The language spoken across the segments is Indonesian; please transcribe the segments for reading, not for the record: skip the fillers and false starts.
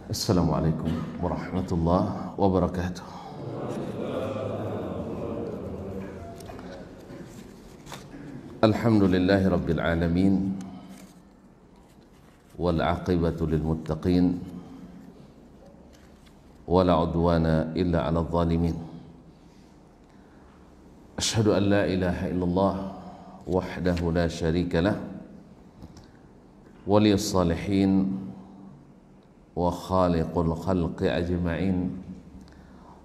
Assalamualaikum warahmatullahi wabarakatuh. Alhamdulillahi rabbil alamin, wal aqibatu lil muttaqin, wala udwana illa 'alal zalimin. Asyhadu an la ilaha illallah wahdahu la syarika lah, waliyus salihin wa khaliqul khalqi ajma'in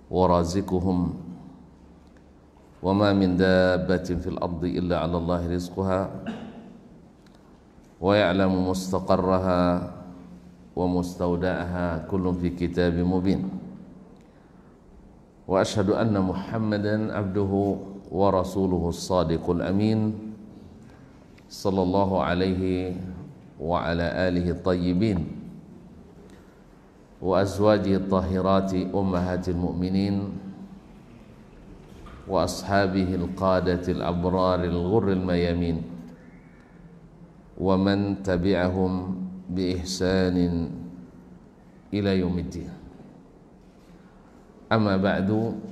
wa razikuhum wa ma min dabbatin fil ardi illa 'ala Allahi rizquha wa ya'lamu mustaqarraha wa mustawda'aha kullun fi kitabim mubin. Wa asyhadu anna Muhammadan abduhu wa rasuluhu as-sadiqul amin sallallahu alaihi wa ala alihi tayyibin wa azwajihi tahirati ummahatil mu'minin wa ashabihi al-qadatil abraril ghurril mayamin wa man tabi'ahum bi ihsanin ila yaumiddin. Amma ba'du,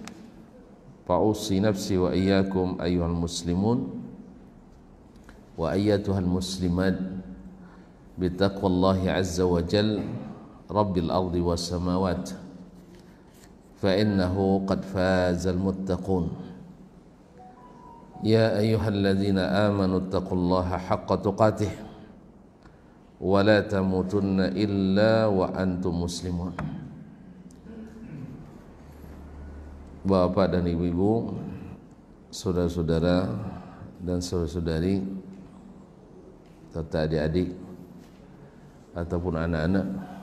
fa'usi nafsi wa iyyakum ayyuhal muslimun wa ayyatuhal muslimat bitaqwallahi azza wa jalla Rabbil ardi was samawat fa innahu qad fazal muttaqun. Ya ayyuhalladzina amanu taqullaha haqqa tuqatih wa la tamutunna illa wa antum muslimun. Bapak dan ibu-ibu, saudara-saudara dan saudara-saudari serta adik-adik ataupun anak-anak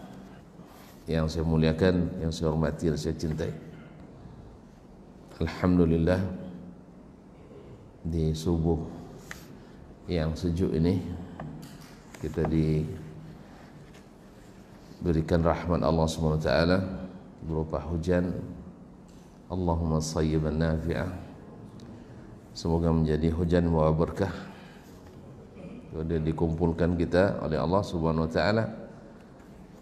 yang saya muliakan, yang saya hormati dan saya cintai. Alhamdulillah, di subuh yang sejuk ini kita diberikan rahmat Allah Subhanahu wa taala berupa hujan. Allahumma shayyiban nafi'ah. Semoga menjadi hujan membawa berkah. Kemudian dikumpulkan kita oleh Allah Subhanahu wa taala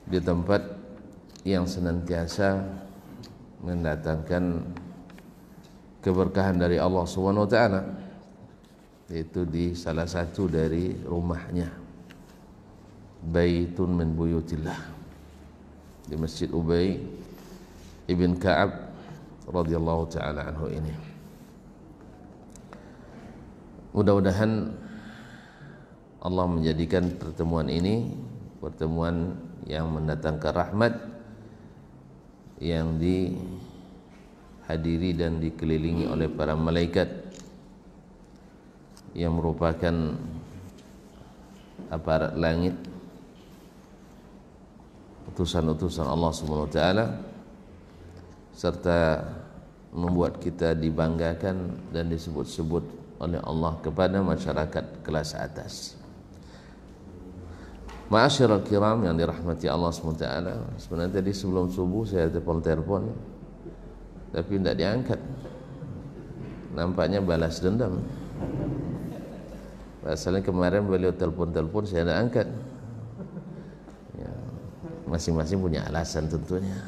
di tempat yang senantiasa mendatangkan keberkahan dari Allah Subhanahu wa taala, yaitu di salah satu dari rumahnya, Baitun min buyutillah, di Masjid Ubay ibn Ka'ab radhiyallahu taala anhu ini. Mudah-mudahan Allah menjadikan pertemuan ini pertemuan yang mendatangkan rahmat, yang dihadiri dan dikelilingi oleh para malaikat yang merupakan aparat langit, utusan-utusan Allah Subhanahu wa taala, serta membuat kita dibanggakan dan disebut-sebut oleh Allah kepada masyarakat kelas atas. Ma'asyiral kiram yang dirahmati Allah SWT, sebenarnya tadi sebelum subuh saya telepon tapi tidak diangkat. Nampaknya balas dendam. Pasalnya kemarin beliau telepon saya tidak angkat ya, masing-masing punya alasan tentunya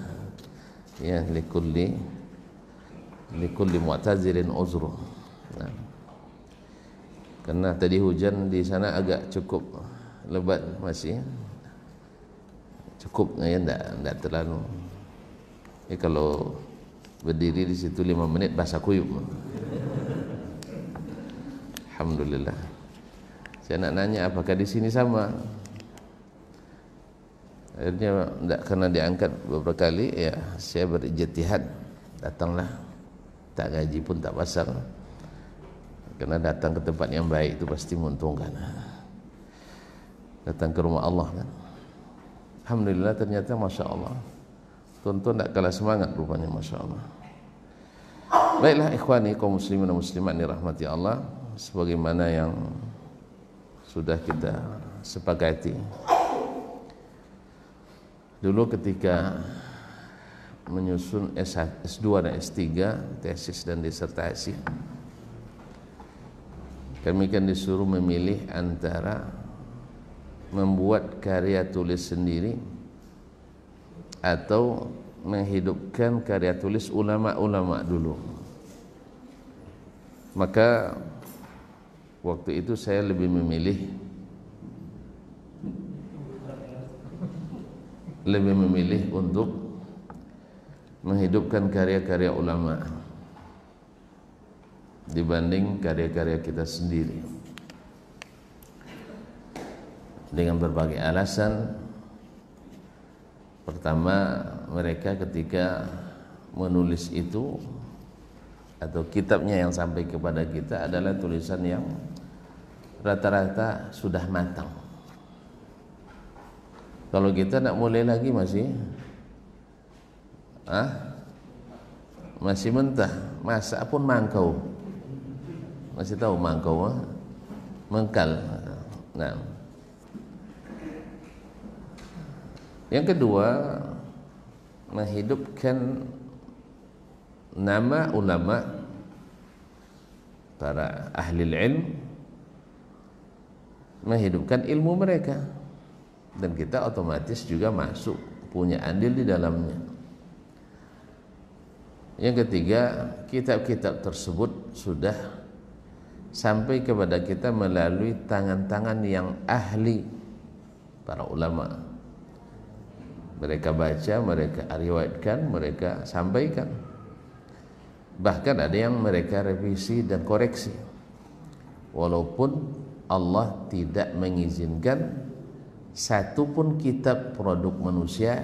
ya, likulli mu'tazirin uzru. Nah, karena tadi hujan di sana agak cukup lebat, masih cukup ya, enggak terlalu. Kalau berdiri di situ 5 menit basah kuyup. Alhamdulillah. Saya nak nanya apakah di sini sama. Akhirnya enggak, karena diangkat beberapa kali ya, saya berijtihad, datanglah, tak gaji pun tak pasang, karena datang ke tempat yang baik itu pasti menguntungkan. Datang ke rumah Allah kan. Alhamdulillah, ternyata Masya Allah, tuan-tuan tak kalah semangat rupanya, Masya Allah. Baiklah ikhwani kaum muslimin dan muslimat dirahmati Allah, sebagaimana yang sudah kita sepakati dulu ketika menyusun S2 dan S3, tesis dan disertasi, kami kan disuruh memilih antara membuat karya tulis sendiri atau menghidupkan karya tulis ulama-ulama dulu. Maka waktu itu saya lebih memilih untuk menghidupkan karya-karya ulama dibanding karya-karya kita sendiri, dengan berbagai alasan. Pertama, mereka ketika menulis itu atau kitabnya yang sampai kepada kita adalah tulisan yang rata-rata sudah matang. Kalau kita nak mulai lagi masih mentah, masak pun mangkau. Masih tahu mangkau? Mengkal. Nah, yang kedua, menghidupkan nama ulama, para ahli ilmu, menghidupkan ilmu mereka, dan kita otomatis juga masuk punya andil di dalamnya. Yang ketiga, kitab-kitab tersebut sudah sampai kepada kita melalui tangan-tangan yang ahli, para ulama. Mereka baca, mereka riwayatkan, mereka sampaikan. Bahkan ada yang mereka revisi dan koreksi, walaupun Allah tidak mengizinkan satu pun kitab produk manusia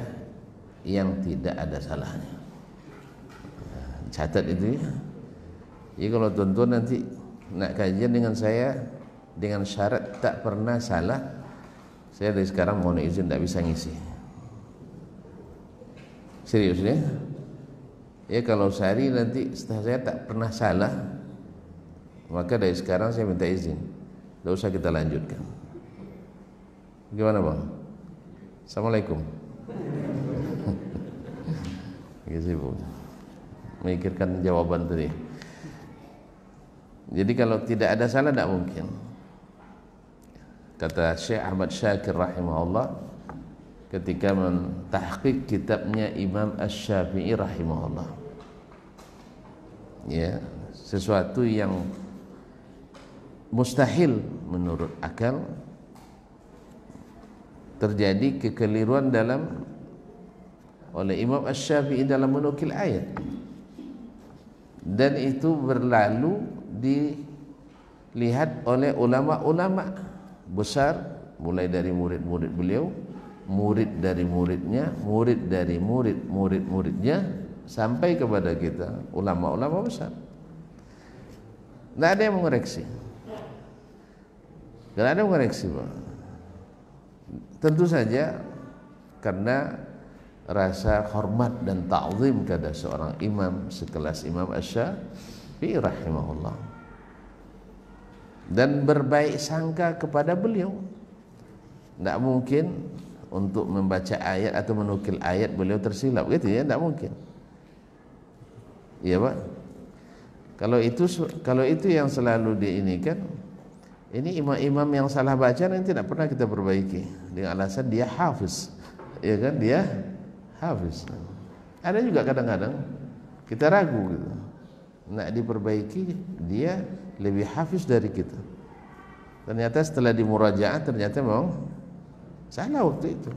yang tidak ada salahnya. Catat itu ya. Jadi kalau tuan-tuan nanti nak kajian dengan saya dengan syarat tak pernah salah, saya dari sekarang mohon izin tak bisa ngisi. Serius ya? Ya, kalau sehari nanti setelah saya tak pernah salah, maka dari sekarang saya minta izin, tidak usah kita lanjutkan. Gimana bang? Assalamualaikum. Gitu bu, memikirkan jawaban tadi. Jadi kalau tidak ada salah tidak mungkin. Kata Syekh Ahmad Syakir rahimahullah ketika mentahqiq kitabnya Imam Asy-Syafi'i rahimahullah, ya, sesuatu yang mustahil menurut akal terjadi kekeliruan oleh Imam Asy-Syafi'i dalam menukil ayat, dan itu berlalu dilihat oleh ulama-ulama besar, mulai dari murid-murid beliau, murid dari muridnya, murid dari murid-muridnya, sampai kepada kita, ulama-ulama besar. Tidak ada yang mengoreksi. Tidak ada yang mengoreksi, Pak. Tentu saja karena rasa hormat dan ta'zim kepada seorang imam sekelas Imam Asy-Syafi'i rahimahullah, dan berbaik sangka kepada beliau. Tidak mungkin untuk membaca ayat atau menukil ayat beliau tersilap, gitu ya, tidak mungkin. Iya Pak. Kalau itu yang selalu diinikan, ini imam-imam yang salah baca nanti tidak pernah kita perbaiki dengan alasan dia hafiz, ya kan, dia hafiz. Ada juga kadang-kadang kita ragu gitu, nak diperbaiki, dia lebih hafiz dari kita. Ternyata setelah dimurajaah ternyata memang salah waktu itu,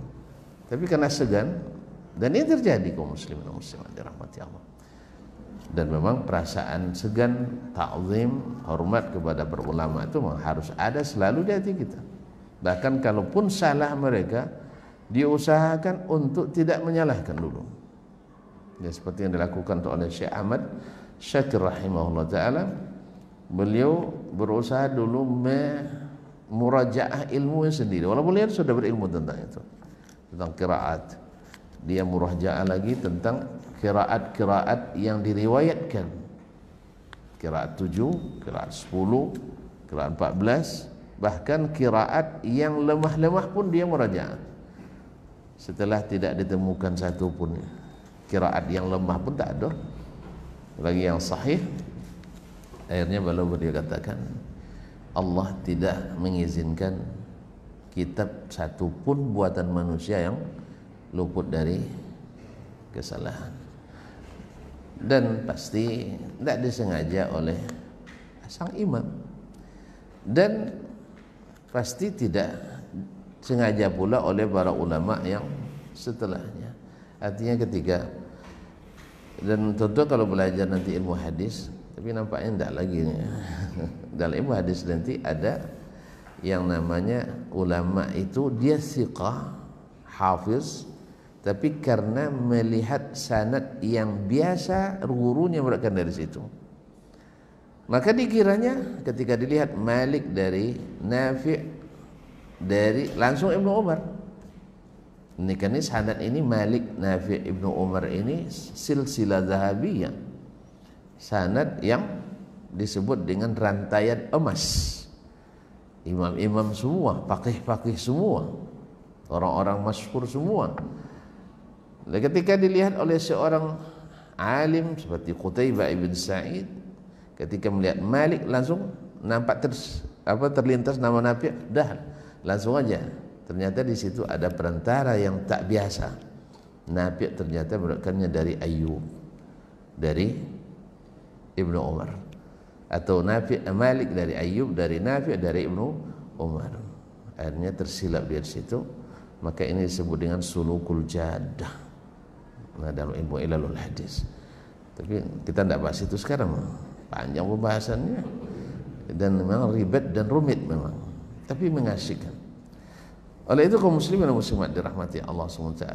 tapi karena segan, dan ini terjadi kaum muslimin dan muslimat dirahmati Allah. Dan memang perasaan segan, ta'zim, hormat kepada berulama itu memang harus ada selalu di hati kita. Bahkan kalaupun salah mereka, diusahakan untuk tidak menyalahkan dulu. Ya, seperti yang dilakukan oleh Syekh Ahmad Syakir rahimahullah ta'ala. Beliau berusaha dulu murajaah ilmu sendiri, walaupun beliau sudah berilmu tentang itu, tentang qiraat. Dia murajaah lagi tentang qiraat yang diriwayatkan, qiraat 7, qiraat 10, qiraat 14, bahkan qiraat yang lemah-lemah pun dia murajaah. Setelah tidak ditemukan satu pun qiraat yang lemah pun tak ada lagi yang sahih, akhirnya beliau katakan, Allah tidak mengizinkan kitab satu pun buatan manusia yang luput dari kesalahan. Dan pasti tidak disengaja oleh sang imam, dan pasti tidak sengaja pula oleh para ulama yang setelahnya. Artinya ketika, dan tentu kalau belajar nanti ilmu hadis, tapi nampaknya tidak lagi dalam ilmu hadis nanti ada yang namanya ulama itu dia thiqah, hafiz, tapi karena melihat sanad yang biasa gurunya meriwayatkan dari situ, maka dikiranya ketika dilihat Malik dari Nafi' dari langsung Ibnu Umar, ini kan ini sanad ini Malik Nafi' Ibnu Umar ini silsilah zahabiyah, sanad yang disebut dengan rantaian emas, imam-imam semua, faqih-faqih semua, orang-orang masyhur semua. Dan ketika dilihat oleh seorang alim seperti Qutaibah ibn Sa'id, ketika melihat Malik langsung nampak terlintas nama Nafi', dah langsung aja ternyata di situ ada perantara yang tak biasa. Nafi' ternyata meriwayatkannya dari Ayyub, dari Ibnu Umar, atau Malik dari Ayyub, dari Nafi', dari Ibnu Umar. Akhirnya tersilap di situ, maka ini disebut dengan sulukul jadah. Nah, dalam ilmu ilalul hadis. Tapi kita tidak bahas itu sekarang, panjang pembahasannya dan memang ribet dan rumit memang, tapi mengasyikan. Oleh itu kaum muslimin dan muslimat dirahmati Allah SWT,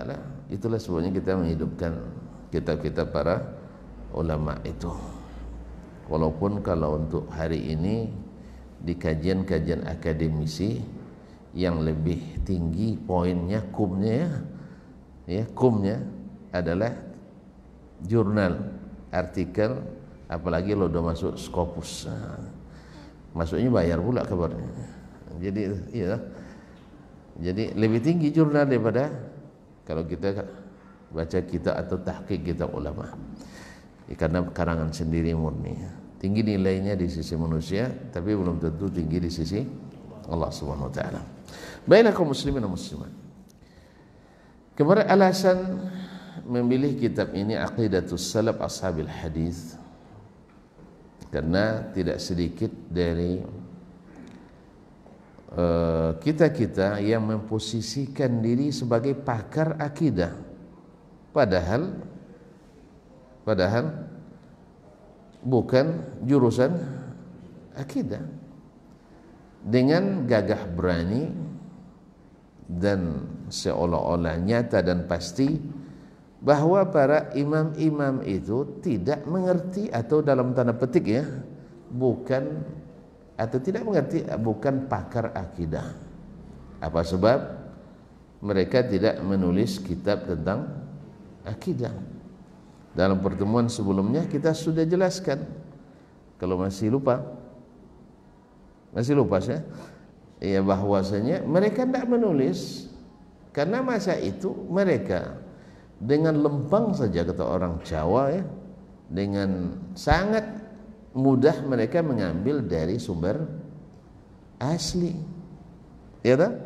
itulah sebabnya kita menghidupkan kitab-kitab para ulama itu. Walaupun kalau untuk hari ini di kajian-kajian akademisi yang lebih tinggi poinnya, kumnya adalah jurnal, artikel, apalagi lo udah masuk Scopus, masuknya bayar pula kabarnya. Jadi iya, jadi lebih tinggi jurnal daripada kalau kita baca kitab atau tahqiq kitab ulama, karena karangan sendiri murni. Tinggi nilainya di sisi manusia, tapi belum tentu tinggi di sisi Allah Subhanahu wa taala. Baiklah kaum muslimin dan muslimat, kemudian alasan memilih kitab ini Aqidatus Salaf Ashabil Hadis, karena tidak sedikit dari kita-kita yang memposisikan diri sebagai pakar akidah, padahal bukan jurusan akidah, dengan gagah berani dan seolah-olah nyata dan pasti bahwa para imam-imam itu tidak mengerti, atau dalam tanda petik ya, bukan atau tidak mengerti, bukan pakar akidah. Apa sebab? Mereka tidak menulis kitab tentang akidah. Dalam pertemuan sebelumnya kita sudah jelaskan, kalau masih lupa saya, ya, bahwasanya mereka tidak menulis karena masa itu mereka dengan lempang saja, kata orang Jawa ya, dengan sangat mudah mereka mengambil dari sumber asli, ya tak?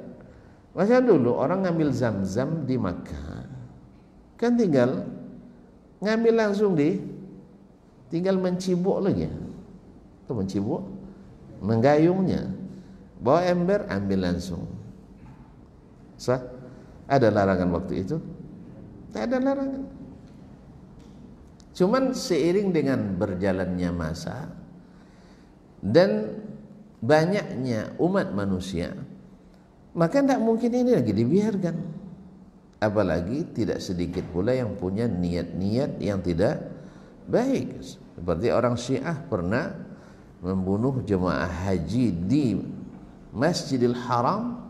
Masa dulu orang ngambil Zam-Zam di Makkah kan tinggal ngambil langsung tinggal mencibuk lagi, atau mencibuk, menggayungnya, bawa ember ambil langsung. Sah? Ada larangan waktu itu? Tak ada larangan. Cuman seiring dengan berjalannya masa dan banyaknya umat manusia, maka tidak mungkin ini lagi dibiarkan. Apalagi tidak sedikit pula yang punya niat-niat yang tidak baik. Seperti orang Syiah pernah membunuh jemaah haji di Masjidil Haram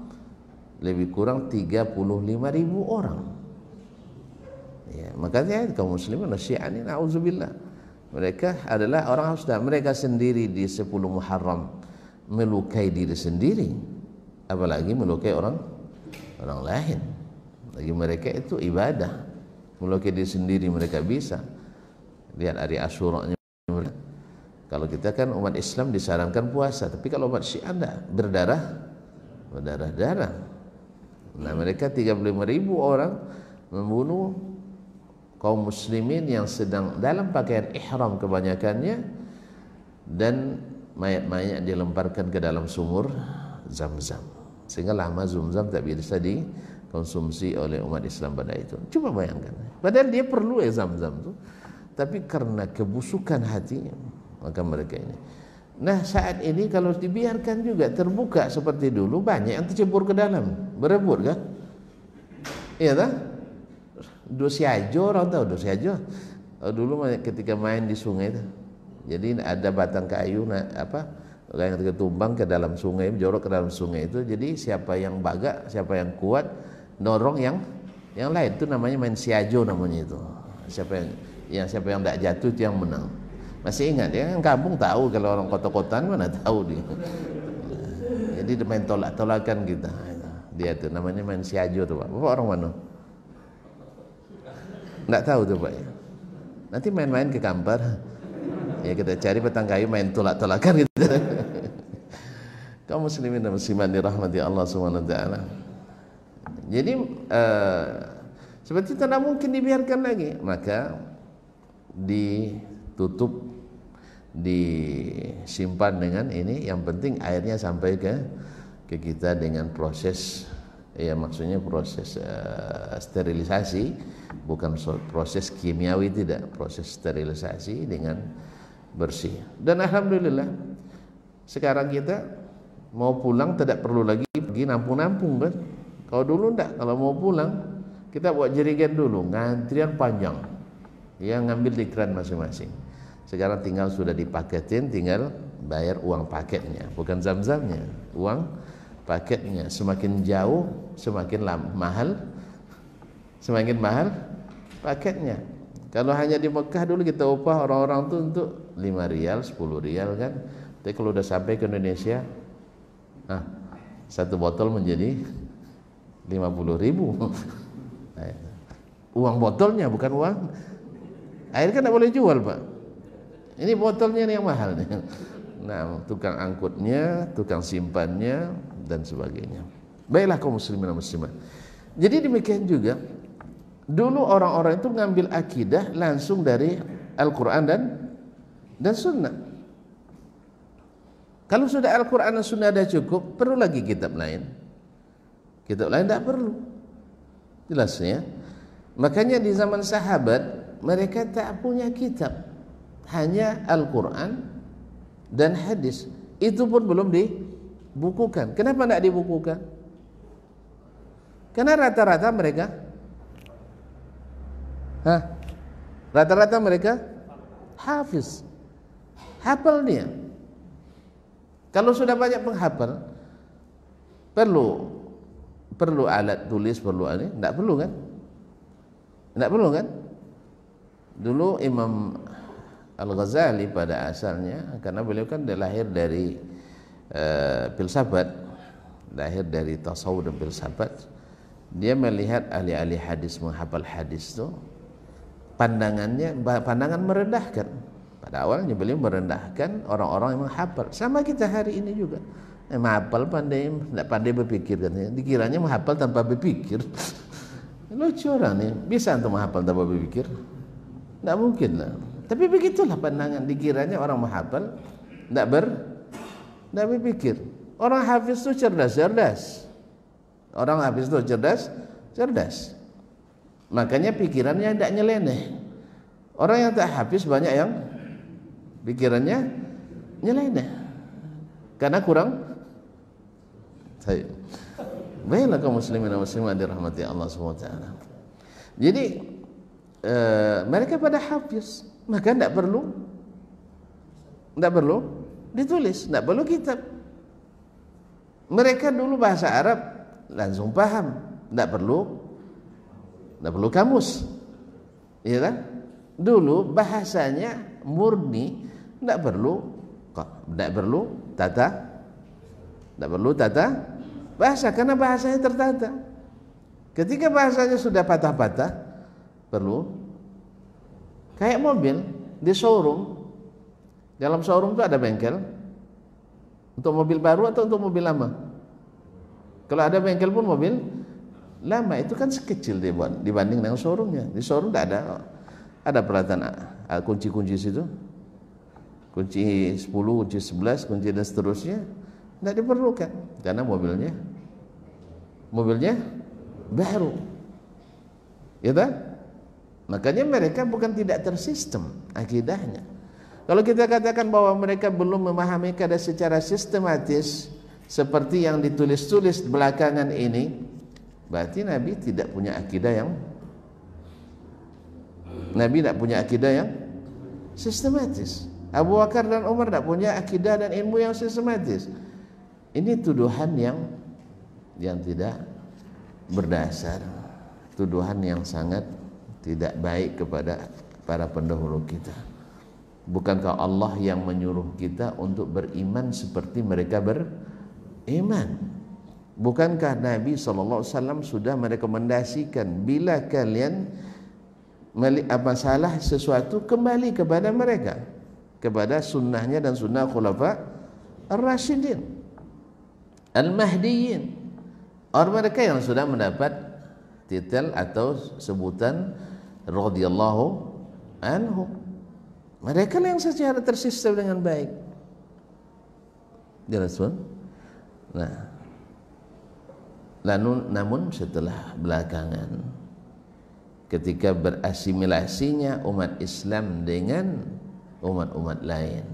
lebih kurang 35.000 orang. Ya, makanya kaum muslimin Syiah ini na'udzubillah, mereka adalah orang sudah mereka sendiri di 10 Muharram melukai diri sendiri, apalagi melukai orang lain. Bagi mereka itu ibadah, melukai diri sendiri mereka bisa. Lihat hari Asyura-nya. Kalau kita kan umat Islam disarankan puasa, tapi kalau umat Syiah enggak, berdarah-darah. Nah, mereka 35.000 orang membunuh kaum muslimin yang sedang dalam pakaian ihram kebanyakannya, dan mayat-mayat dilemparkan ke dalam sumur Zam-Zam, sehingga lama Zam-Zam tak bisa dikonsumsi oleh umat Islam pada itu. Coba bayangkan, padahal dia perlu Zam-Zam itu, tapi karena kebusukan hatinya maka mereka ini. Nah, saat ini kalau dibiarkan juga terbuka seperti dulu, banyak yang tercebur ke dalam, berebut kan? Iya tak? Dosiajo, orang tahu Dosiajo? Dulu ketika main di sungai itu, jadi ada batang kayu yang ketumbang ke dalam sungai, jorok ke dalam sungai itu. Jadi siapa yang bagak, siapa yang kuat, dorong yang lain, itu namanya main siajo namanya itu. Siapa yang tidak jatuh itu yang menang. Masih ingat ya? Yang kampung tahu, kalau orang kota-kotaan mana tahu dia. Jadi main tolak-tolakan kita. Dia itu namanya main siajo tuh Pak. Bapak orang mana? Enggak tahu tuh Pak ya. Nanti main-main ke Kampar. Ya kita cari batang kayu main tolak-tolakan gitu. Kaum muslimin dan muslimat dirahmati Allah Subhanahu wa taala. Jadi seperti itu tidak mungkin dibiarkan lagi, maka ditutup, disimpan dengan ini. Yang penting airnya sampai ke kita dengan proses, ya maksudnya proses sterilisasi, bukan proses kimiawi, tidak, proses sterilisasi dengan bersih. Dan alhamdulillah sekarang kita mau pulang tidak perlu lagi pergi nampung-nampung kan. Kalau dulu enggak, kalau mau pulang kita buat jerigen dulu, ngantrian panjang, ya ngambil di keran masing-masing. Sekarang tinggal sudah dipaketin, tinggal bayar uang paketnya, bukan Zam-Zamnya, uang paketnya. Semakin jauh semakin mahal, semakin mahal paketnya. Kalau hanya di Mekah dulu kita upah orang-orang tuh untuk 5 rial, 10 rial kan. Tapi kalau udah sampai ke Indonesia, satu botol menjadi 50.000. Uang botolnya, bukan uang air, kan tidak boleh jual Pak. Ini botolnya yang mahal nih. Nah, tukang angkutnya, tukang simpannya, dan sebagainya. Baiklah kaum muslimin dan muslimat. Jadi demikian juga dulu orang-orang itu ngambil akidah langsung dari Al-Quran dan Sunnah. Kalau sudah Al-Quran dan Sunnah ada cukup, perlu lagi kitab lain? Kitab lain tidak perlu. Jelasnya. Makanya di zaman sahabat mereka tak punya kitab, hanya Al-Quran dan hadis. Itu pun belum dibukukan. Kenapa tidak dibukukan? Karena rata-rata mereka hafiz, hafal dia. Kalau sudah banyak penghafal, perlu alat tulis, perlu ini? Tidak perlu kan? Tidak perlu kan? Dulu Imam Al-Ghazali pada asalnya, karena beliau kan lahir dari filsafat, lahir dari tasawuf dan filsafat, dia melihat ahli-ahli hadis menghafal hadis itu pandangan merendahkan. Pada awalnya beliau merendahkan orang-orang yang menghafal. Sama kita hari ini juga. Menghafal pandai, tidak pandai berpikir katanya. Dikiranya menghafal tanpa berpikir. Lucu orang nih, bisa untuk menghafal tanpa berpikir? Tidak mungkin lah. Tapi begitulah pandangan, dikiranya orang menghafal tidak berpikir. Orang hafiz itu cerdas. Orang hafiz itu cerdas. Makanya pikirannya tidak nyeleneh. Orang yang tak hafiz banyak yang pikirannya nyeleneh karena kurang. Baiklah kaum muslimin dan muslimat dirahmati Allah SWT. Jadi mereka pada hafiz, maka tidak perlu ditulis, tidak perlu kitab. Mereka dulu bahasa Arab langsung paham, tidak perlu kamus, iya kan? Dulu bahasanya murni, tidak perlu tata bahasa, karena bahasanya tertata. Ketika bahasanya sudah patah-patah, perlu kayak mobil di showroom. Dalam showroom itu ada bengkel untuk mobil baru atau untuk mobil lama. Kalau ada bengkel pun mobil Lama itu kan sekecil dibanding dengan showroomnya. Di showroom tidak ada peralatan kunci-kunci situ, kunci 10, kunci 11, kunci dan seterusnya tidak diperlukan karena mobilnya baru, ya tak? Makanya mereka bukan tidak tersistem akidahnya. Kalau kita katakan bahwa mereka belum memahami keadaan secara sistematis seperti yang ditulis-tulis belakangan ini, berarti Nabi tidak punya akidah yang sistematis. Abu Bakar dan Umar tidak punya akidah dan ilmu yang sistematis. Ini tuduhan yang tidak berdasar, tuduhan yang sangat tidak baik kepada para pendahulu kita. Bukankah Allah yang menyuruh kita untuk beriman seperti mereka beriman? Bukankah Nabi SAW sudah merekomendasikan bila kalian masalah sesuatu kembali kepada mereka, kepada sunnahnya dan sunnah khulafa ar-rasyidin al-mahdiyyin, orang mereka yang sudah mendapat titel atau sebutan radhiyallahu anhum. Mereka yang secara tersistem dengan baik. Jelas pun. Nah, namun setelah belakangan, ketika berasimilasinya umat Islam dengan umat-umat lain,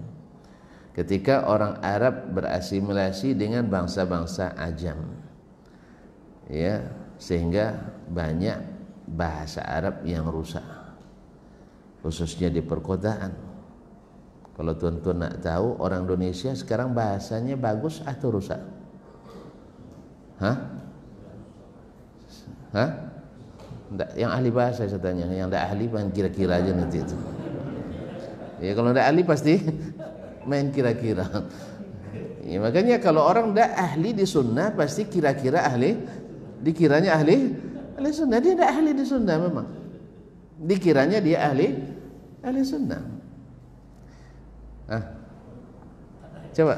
ketika orang Arab berasimilasi dengan bangsa-bangsa ajam, ya, sehingga banyak bahasa Arab yang rusak, khususnya di perkotaan. Kalau tuan-tuan nak tahu, orang Indonesia sekarang bahasanya bagus atau rusak? Hah? Yang ahli bahasa saya tanya, yang tidak ahli main kira-kira aja nanti itu. Ya kalau tidak ahli pasti main kira-kira. Ya, makanya kalau orang tidak ahli di sunnah pasti kira-kira ahli, dikiranya ahli sunnah. Dia tidak ahli di sunnah memang. Dikiranya dia ahli sunnah. Coba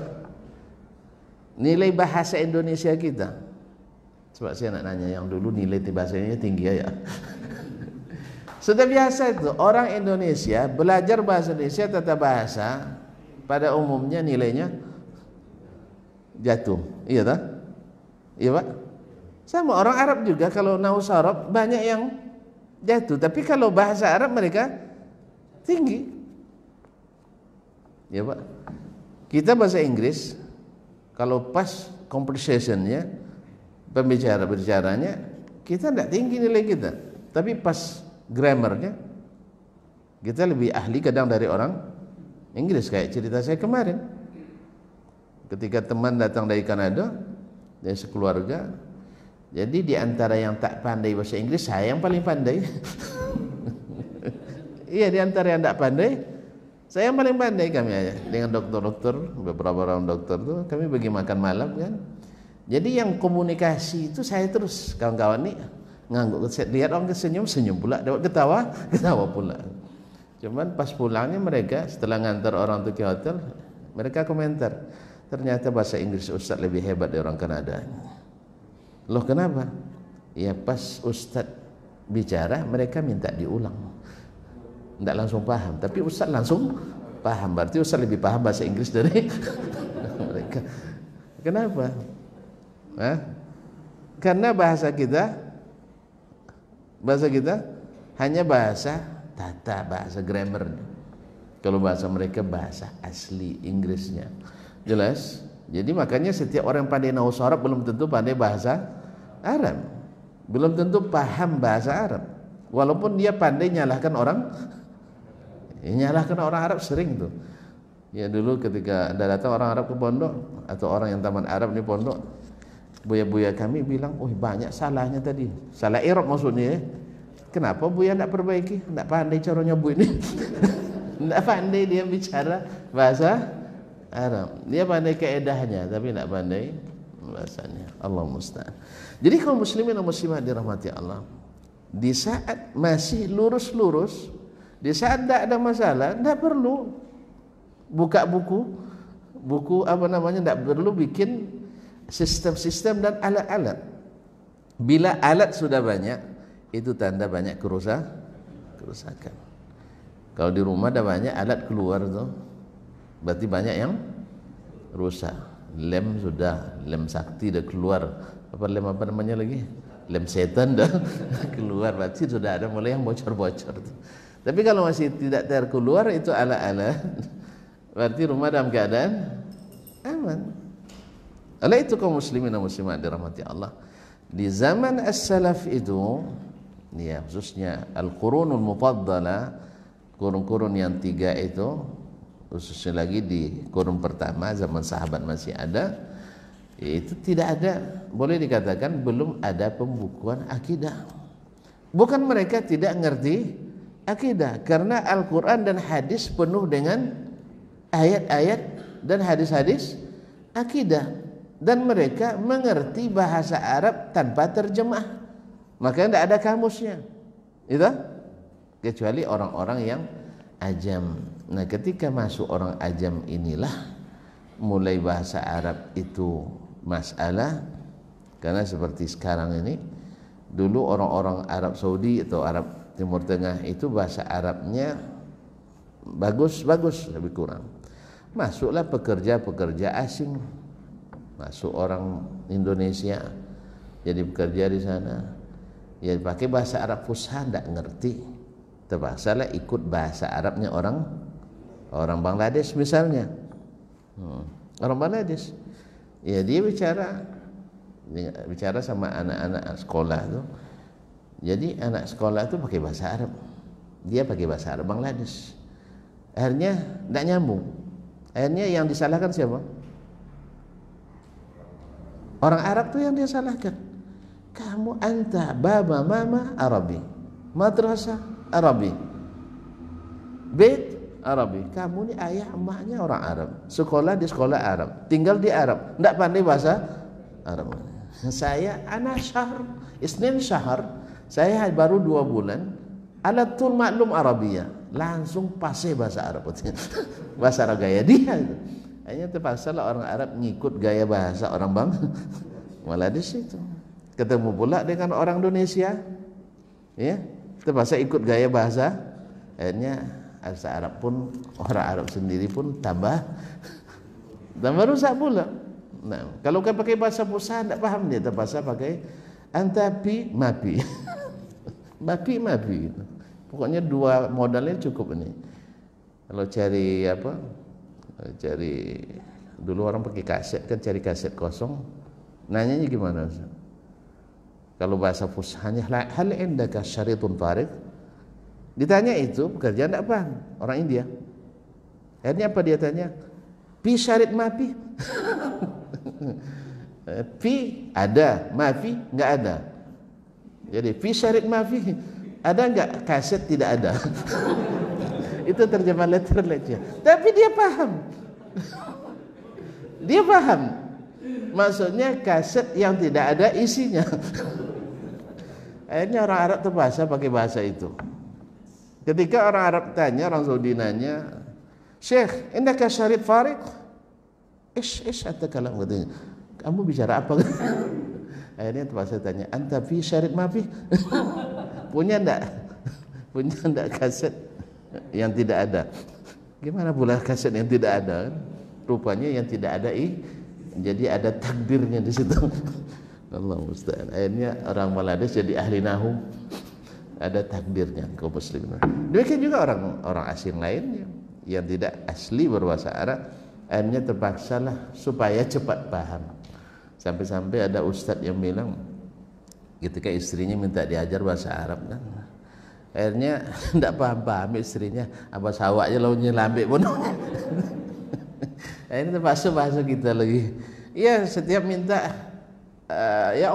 nilai bahasa Indonesia kita. Coba saya nak nanya yang dulu nilai bahasanya tinggi ya. Sudah biasa itu orang Indonesia belajar bahasa Indonesia, tata bahasa pada umumnya nilainya jatuh. Iya tak? Iya Pak? Sama orang Arab juga kalau naus Arab banyak yang jatuh, tapi kalau bahasa Arab mereka tinggi. Ya Pak. Kita bahasa Inggris kalau pas conversationnya, berbicaranya kita tidak tinggi nilai kita, tapi pas grammarnya kita lebih ahli kadang dari orang Inggris. Kayak cerita saya kemarin, ketika teman datang dari Kanada, dari sekeluarga. Jadi di antara yang tak pandai bahasa Inggris, saya yang paling pandai. Iya, di antara yang tak pandai, saya yang paling pandai. Kami aja dengan dokter-dokter, beberapa orang dokter tuh kami bagi makan malam kan. Jadi yang komunikasi itu saya terus, kawan-kawan nih ngangguk, lihat orang senyum pula, dapat ketawa pula. Cuman pas pulangnya mereka setelah ngantar orang itu ke hotel, mereka komentar, ternyata bahasa Inggris Ustaz lebih hebat dari orang Kanada. Loh kenapa? Ya pas Ustaz bicara mereka minta diulang, tidak langsung paham, tapi Ustaz langsung paham. Berarti Ustaz lebih paham bahasa Inggris dari mereka. Kenapa? Karena bahasa kita hanya bahasa tata, bahasa grammar. Kalau bahasa mereka bahasa asli Inggrisnya. Jelas? Jadi makanya setiap orang pandai nahu Arab belum tentu pandai bahasa Arab, belum tentu paham bahasa Arab. Walaupun dia pandai nyalahkan orang Arab sering tuh. Ya dulu ketika ada datang orang Arab ke pondok atau orang yang taman Arab di pondok, buya-buya kami bilang, oh banyak salahnya tadi, salah i'rab maksudnya. Kenapa buya tidak perbaiki? Tidak pandai caranya bu ini. Tidak pandai dia bicara bahasa Arab. Dia pandai kaedahnya tapi tidak pandai bahasanya. Allah musta'an. Jadi kaum muslimin dan muslimat dirahmati Allah, di saat masih lurus-lurus, di saat tidak ada masalah, tidak perlu buka buku tidak perlu bikin sistem-sistem dan alat-alat. Bila alat sudah banyak, itu tanda banyak kerusakan. Kalau di rumah ada banyak alat keluar tuh, berarti banyak yang rusak. Lem sudah, lem sakti dah keluar. Apa lem apa namanya lagi? Lem setan dah keluar, berarti sudah ada mulai yang bocor-bocor tuh. Tapi kalau masih tidak terkeluar itu ala-ala, berarti rumah dalam keadaan aman. Oleh itu kaum muslimin dan muslimat dirahmati Allah, di zaman as-salaf itu, ya khususnya al-qurunul mufaddalah, kurun-kurun yang 3 itu, khususnya lagi di kurun pertama zaman sahabat masih ada, itu tidak ada, boleh dikatakan belum ada pembukuan akidah. Bukan mereka tidak ngerti akidah, karena Al-Quran dan hadis penuh dengan ayat-ayat dan hadis-hadis akidah, dan mereka mengerti bahasa Arab tanpa terjemah, maka tidak ada kamusnya itu, kecuali orang-orang yang ajam. Nah, ketika masuk orang ajam inilah mulai bahasa Arab itu masalah. Karena seperti sekarang ini, dulu orang-orang Arab Saudi atau Arab Timur Tengah itu bahasa Arabnya bagus, lebih kurang. Masuklah pekerja-pekerja asing, masuk orang Indonesia jadi bekerja di sana, ya pakai bahasa Arab fusha, tidak ngerti, terpaksalah ikut bahasa Arabnya orang Bangladesh misalnya. Orang Bangladesh, ya dia bicara sama anak-anak sekolah tuh. Jadi anak sekolah itu pakai bahasa Arab, dia pakai bahasa Arab Bangladesh. Akhirnya tidak nyambung. Akhirnya yang disalahkan siapa? Orang Arab tuh yang dia salahkan. Kamu anta baba mama Arabi, madrasah Arabi, bait Arabi. Kamu ni ayah emaknya orang Arab, sekolah di sekolah Arab, tinggal di Arab, tidak pandai bahasa Arab. Saya anak syahr, isnin syahr, saya baru 2 bulan, alatul maklum Arabia, langsung pase bahasa Arab. Bahasa Arab gaya dia. Hanya terpaksa lah orang Arab ngikut gaya bahasa orang Bangladesh itu. Ketemu pula dengan orang Indonesia, ya, terpaksa ikut gaya bahasa. Akhirnya bahasa Arab pun, orang Arab sendiri pun tambah rusak pula. Nah, kalau kan pakai bahasa fusha tidak paham dia, terpaksa pakai antapi mapi. mapi. Pokoknya 2 modalnya cukup ini. Kalau cari apa? Cari dulu orang pakai kaset kan, cari kaset kosong. Nanyanya gimana? Kalau bahasa fushanya, hal indaka syaritun farid? Ditanya itu, pekerjaan tidak paham, orang India. Akhirnya apa dia tanya? Pi syarit mapi. Pi ada, mafi enggak ada. Jadi pi syarit mafi ada enggak? Kaset tidak ada. Itu terjemah letternya. Tapi dia paham. Dia paham. Maksudnya kaset yang tidak ada isinya. Akhirnya orang Arab terpaksa pakai bahasa itu. Ketika orang Arab tanya, orang Saudi nanya, Syekh, indaka syarit farid? Ish anta kalam, katanya. Kamu bicara apa? Akhirnya terpaksa tanya, anta fi syarit mafi? Punya enggak kaset yang tidak ada? Gimana pula kaset yang tidak ada? Rupanya yang tidak ada jadi ada takdirnya di situ. Allah musta'an. Akhirnya orang Bangladesh jadi ahli nahu, ada takdirnya kaum muslimin. Demikian juga orang asing lainnya yang tidak asli berbahasa Arab, akhirnya terpaksalah supaya cepat paham. Sampai-sampai ada ustadz yang bilang ketika istrinya minta diajar bahasa Arab kan, akhirnya tidak paham istrinya, apa sawaknya launya lambek pun. Akhirnya terpaksa bahasa kita lagi. Iya, setiap minta ya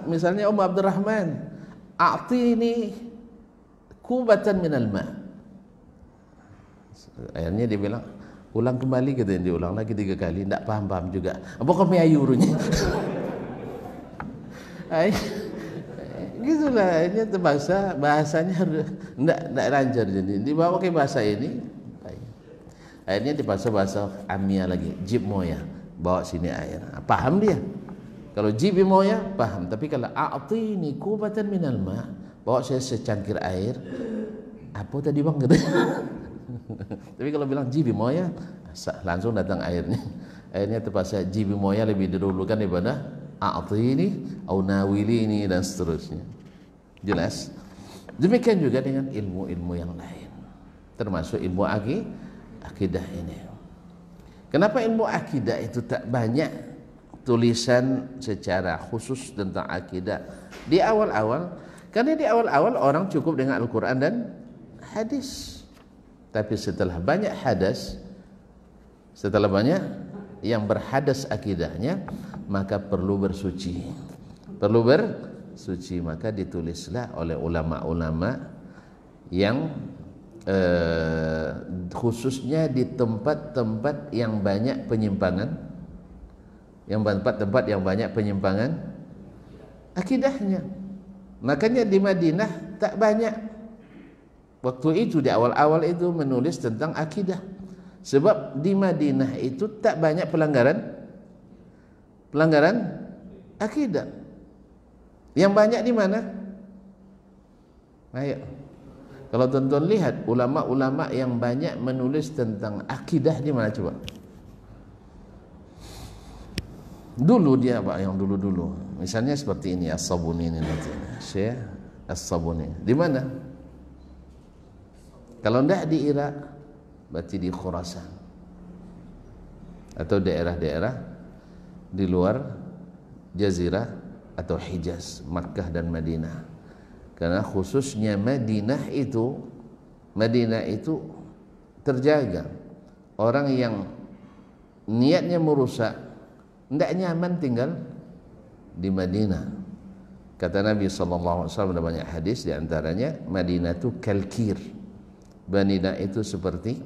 misalnya Abdurrahman, a'tini kubatan minal ma'. Akhirnya dia bilang, ulang kembali, katanya, diulang lagi 3 kali, tidak paham juga. Apa kami ayurunya? Gitulah, akhirnya terpaksa bahasanya tidak lancar, jadi dibawa ke bahasa ini. Akhirnya dipaksa bahasa Amia lagi, jib moya, bawa sini air. Paham dia, Kalau jibi moya paham, tapi kalau a'tini kubatan minal ma, bawa saya secangkir air, apa tadi bang? Tapi kalau bilang jibi moya, langsung datang airnya. Airnya terpaksa jibi moya lebih didahulukan daripada a'tini au nawilini dan seterusnya. Jelas? Demikian juga dengan ilmu-ilmu yang lain, termasuk ilmu akidah ini. Kenapa ilmu akidah itu tak banyak tulisan secara khusus tentang akidah di awal-awal? Karena di awal-awal orang cukup dengan Al-Quran dan hadis. Tapi setelah banyak hadas, setelah banyak yang berhadas akidahnya, maka perlu bersuci. Perlu bersuci, maka ditulislah oleh ulama-ulama yang khususnya di tempat-tempat yang banyak penyimpangan, yang tempat-tempat yang banyak penyimpangan akidahnya. Makanya di Madinah tak banyak waktu itu, di awal-awal itu menulis tentang akidah, sebab di Madinah itu tak banyak pelanggaran akidah. Yang banyak di mana? Ayo, kalau tuan-tuan lihat ulama-ulama yang banyak menulis tentang akidah di mana coba? Dulu dia Pak, yang dulu-dulu. Misalnya seperti ini, As-Sabuni ini nanti. Syekh As-Sabuni. Di mana? Kalau tidak di Irak, berarti di Khurasan. Atau daerah-daerah di luar Jazirah atau Hijaz, Makkah dan Madinah. Karena khususnya Madinah itu terjaga. Orang yang niatnya merusak, tidak nyaman tinggal di Madinah. Kata Nabi SAW ada banyak hadis, di antaranya Madinah itu kalkir. Madinah itu seperti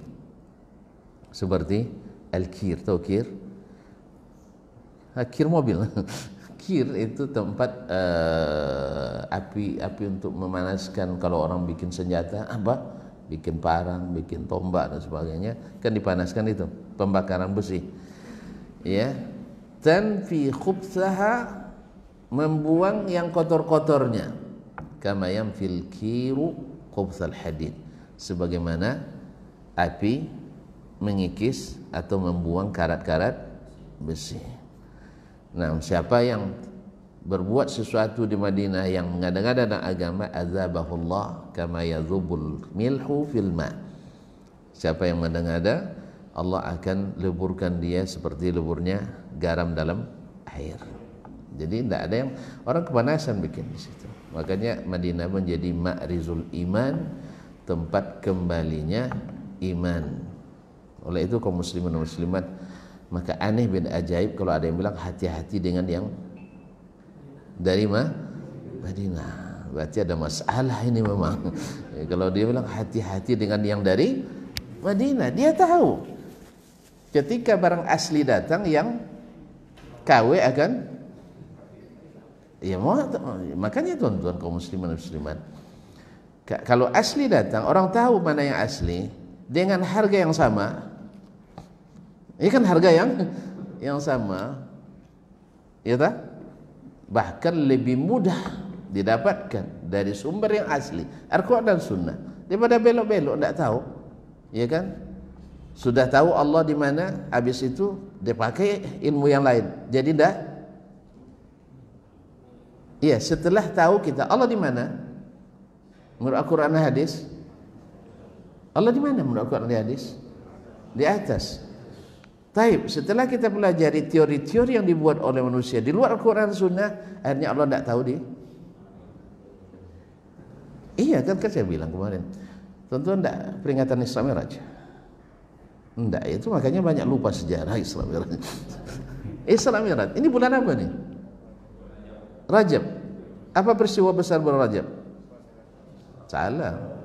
al-kir. Tahu kir? Kir mobil. Kir itu tempat api untuk memanaskan. Kalau orang bikin senjata, bikin parang, bikin tombak dan sebagainya, kan dipanaskan itu, pembakaran besi. Ya, tanfi khubthaha, membuang yang kotor-kotornya, kama yanfil kiru khubthal hadid, sebagaimana api mengikis atau membuang karat-karat besi. Nah, siapa yang berbuat sesuatu di Madinah yang mengada-ngada tentang agama, azabahullah kama yadzubul milhu fil ma. Siapa yang mengada-ngada, Allah akan leburkan dia seperti leburnya garam dalam air. Jadi tidak ada yang orang kepanasan bikin di situ. Makanya Madinah menjadi ma'rizul iman, tempat kembalinya iman. Oleh itu kaum muslimin dan muslimat, maka aneh bin ajaib kalau ada yang bilang hati-hati dengan yang dari Madinah. Berarti ada masalah ini memang. Kalau dia bilang hati-hati dengan yang dari Madinah, dia tahu ketika barang asli datang yang KW akan, ya makanya tuan-tuan kaum muslimin dan muslimat, kalau asli datang, orang tahu mana yang asli dengan harga yang sama. Ini kan harga yang sama, ya tak? Bahkan lebih mudah didapatkan dari sumber yang asli, Al-Quran dan Sunnah, daripada belok-belok tidak tahu, ya kan? Sudah tahu Allah di mana, habis itu dia pakai ilmu yang lain, jadi tidak. Iya, setelah tahu kita Allah di mana menurut Al-Quran dan hadis, Allah di mana menurut Al-Quran dan hadis? Di atas. Taib, setelah kita pelajari teori-teori yang dibuat oleh manusia di luar Al-Quran dan Sunnah, akhirnya Allah tidak tahu Iya kan saya bilang kemarin, tentu tidak peringatan Isra Mi'raj. Tidak, itu makanya banyak lupa sejarah Isra Mi'raj. Isra Mi'raj, ini bulan apa nih? Rajab. Apa peristiwa besar bulan Rajab? Salah.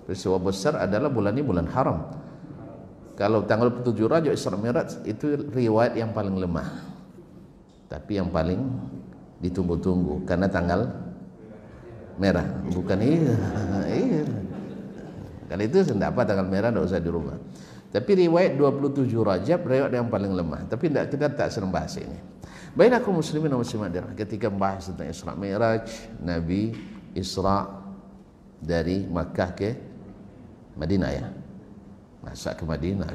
Peristiwa besar adalah bulan ini bulan haram. Kalau tanggal 7 Rajab Isra Mi'raj itu riwayat yang paling lemah, tapi yang paling ditunggu-tunggu karena tanggal merah, bukan iya. Kalau itu tidak apa, tanggal merah tidak usah dirubah. Tapi riwayat 27 Rajab riwayat yang paling lemah, tapi kita tak sering bahas ini. Bainakum muslimin wa muslimat, ketika membahas tentang Isra Mi'raj, Nabi Isra dari Makkah ke Madinah ya. Masa ke Madinah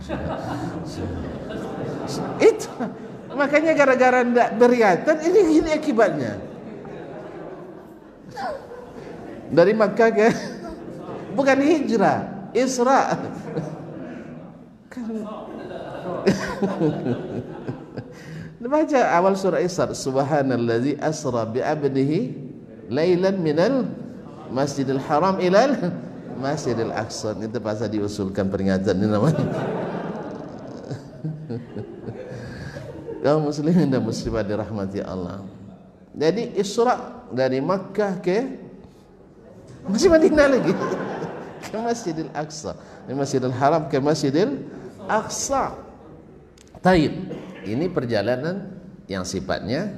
itu makanya gara-gara tidak berkaitan ini akibatnya. Dari Makkah ke, bukan hijrah, Isra kan. Baca awal surah Isra, subhanallazi asra bi abdihi lailan minal masjidil haram ilal masjidil aqsa. Itu pasal diusulkan peringatan ini namanya. Kaum muslimin dan muslimat dirahmati Allah. Jadi Isra dari Makkah ke masih Madinah lagi ke Masjidil Aqsa, dari Masjidil Haram ke Masjidil Aqsa. Taib. Ini perjalanan yang sifatnya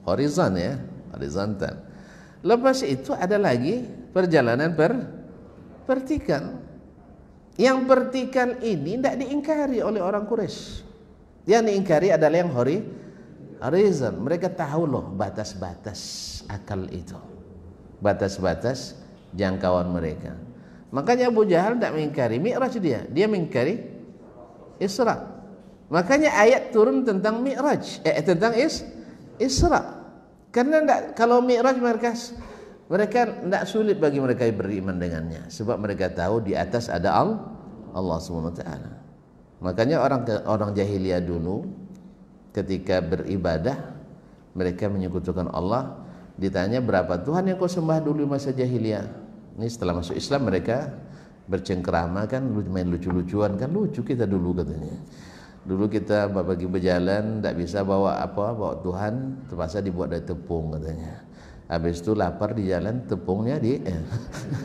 horizon ya, horizontal. Lepas itu ada lagi perjalanan vertikal. Yang vertikal ini tidak diingkari oleh orang Quraisy. Yang diingkari adalah yang horizon. Mereka tahu loh batas-batas akal itu, batas-batas jangkauan mereka. Makanya Abu Jahal tidak mengingkari Mi'raj, dia mengingkari Isra. Makanya ayat turun tentang Mi'raj, tentang Isra. Karena kalau Mi'raj mereka tidak sulit bagi mereka beriman dengannya, sebab mereka tahu di atas ada Allah Subhanahu wa taala. Makanya orang jahiliyah dulu ketika beribadah mereka menyekutukan Allah, ditanya berapa Tuhan yang kau sembah dulu masa jahiliyah. Ini setelah masuk Islam mereka bercengkerama kan, main lucu-lucuan kan, lucu kita dulu katanya. Dulu kita bagi berjalan tidak bisa bawa Tuhan, terpaksa dibuat dari tepung katanya. Habis itu lapar di jalan, tepungnya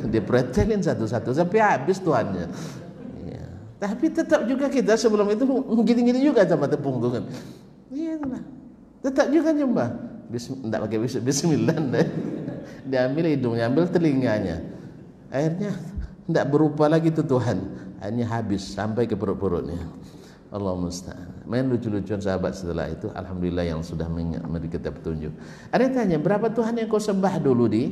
dipretelin satu-satu sampai habis Tuhannya. Ya. Tapi tetap juga kita sebelum itu gini-gini juga sama tepung itu kan. Iya itulah. Tetap juga nyembah. Tidak pakai bismillah, diambil hidungnya, ambil telinganya. Akhirnya tidak berupa lagi itu Tuhan, hanya habis sampai ke perut-perutnya. Allah musta'an. Main lucu-lucuan sahabat setelah itu, alhamdulillah yang sudah memberi kita petunjuk. Ada yang tanya, berapa Tuhan yang kau sembah dulu di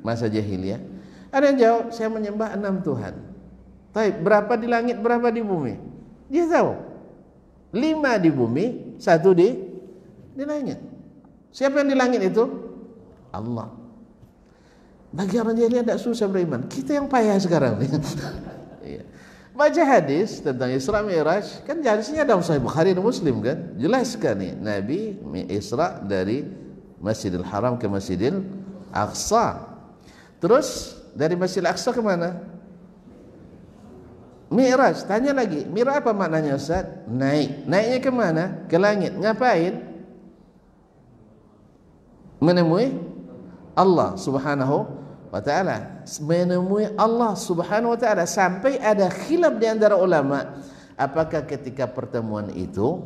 masa jahiliyah? Ada yang jawab, saya menyembah 6 Tuhan. Baik, berapa di langit, berapa di bumi? Dia tahu. 5 di bumi, 1 di langit. Siapa yang di langit itu? Allah. Bagi orang jahiliyah tidak susah beriman. Kita yang payah sekarang. Iya. Baca hadis tentang Isra Mi'raj, kan hadisnya dalam Sahih Bukhari dan Muslim kan, jelaskan nih Nabi Isra dari Masjidil Haram ke Masjidil Aqsa. Terus dari Masjidil Aqsa ke mana? Mi'raj. Tanya lagi, Mi'raj apa maknanya Ustaz? Naik. Naiknya ke mana? Ke langit. Ngapain? Menemui Allah Subhanahu wa ta'ala, menemui Allah Subhanahu wa ta'ala. Sampai ada khilaf di antara ulama, apakah ketika pertemuan itu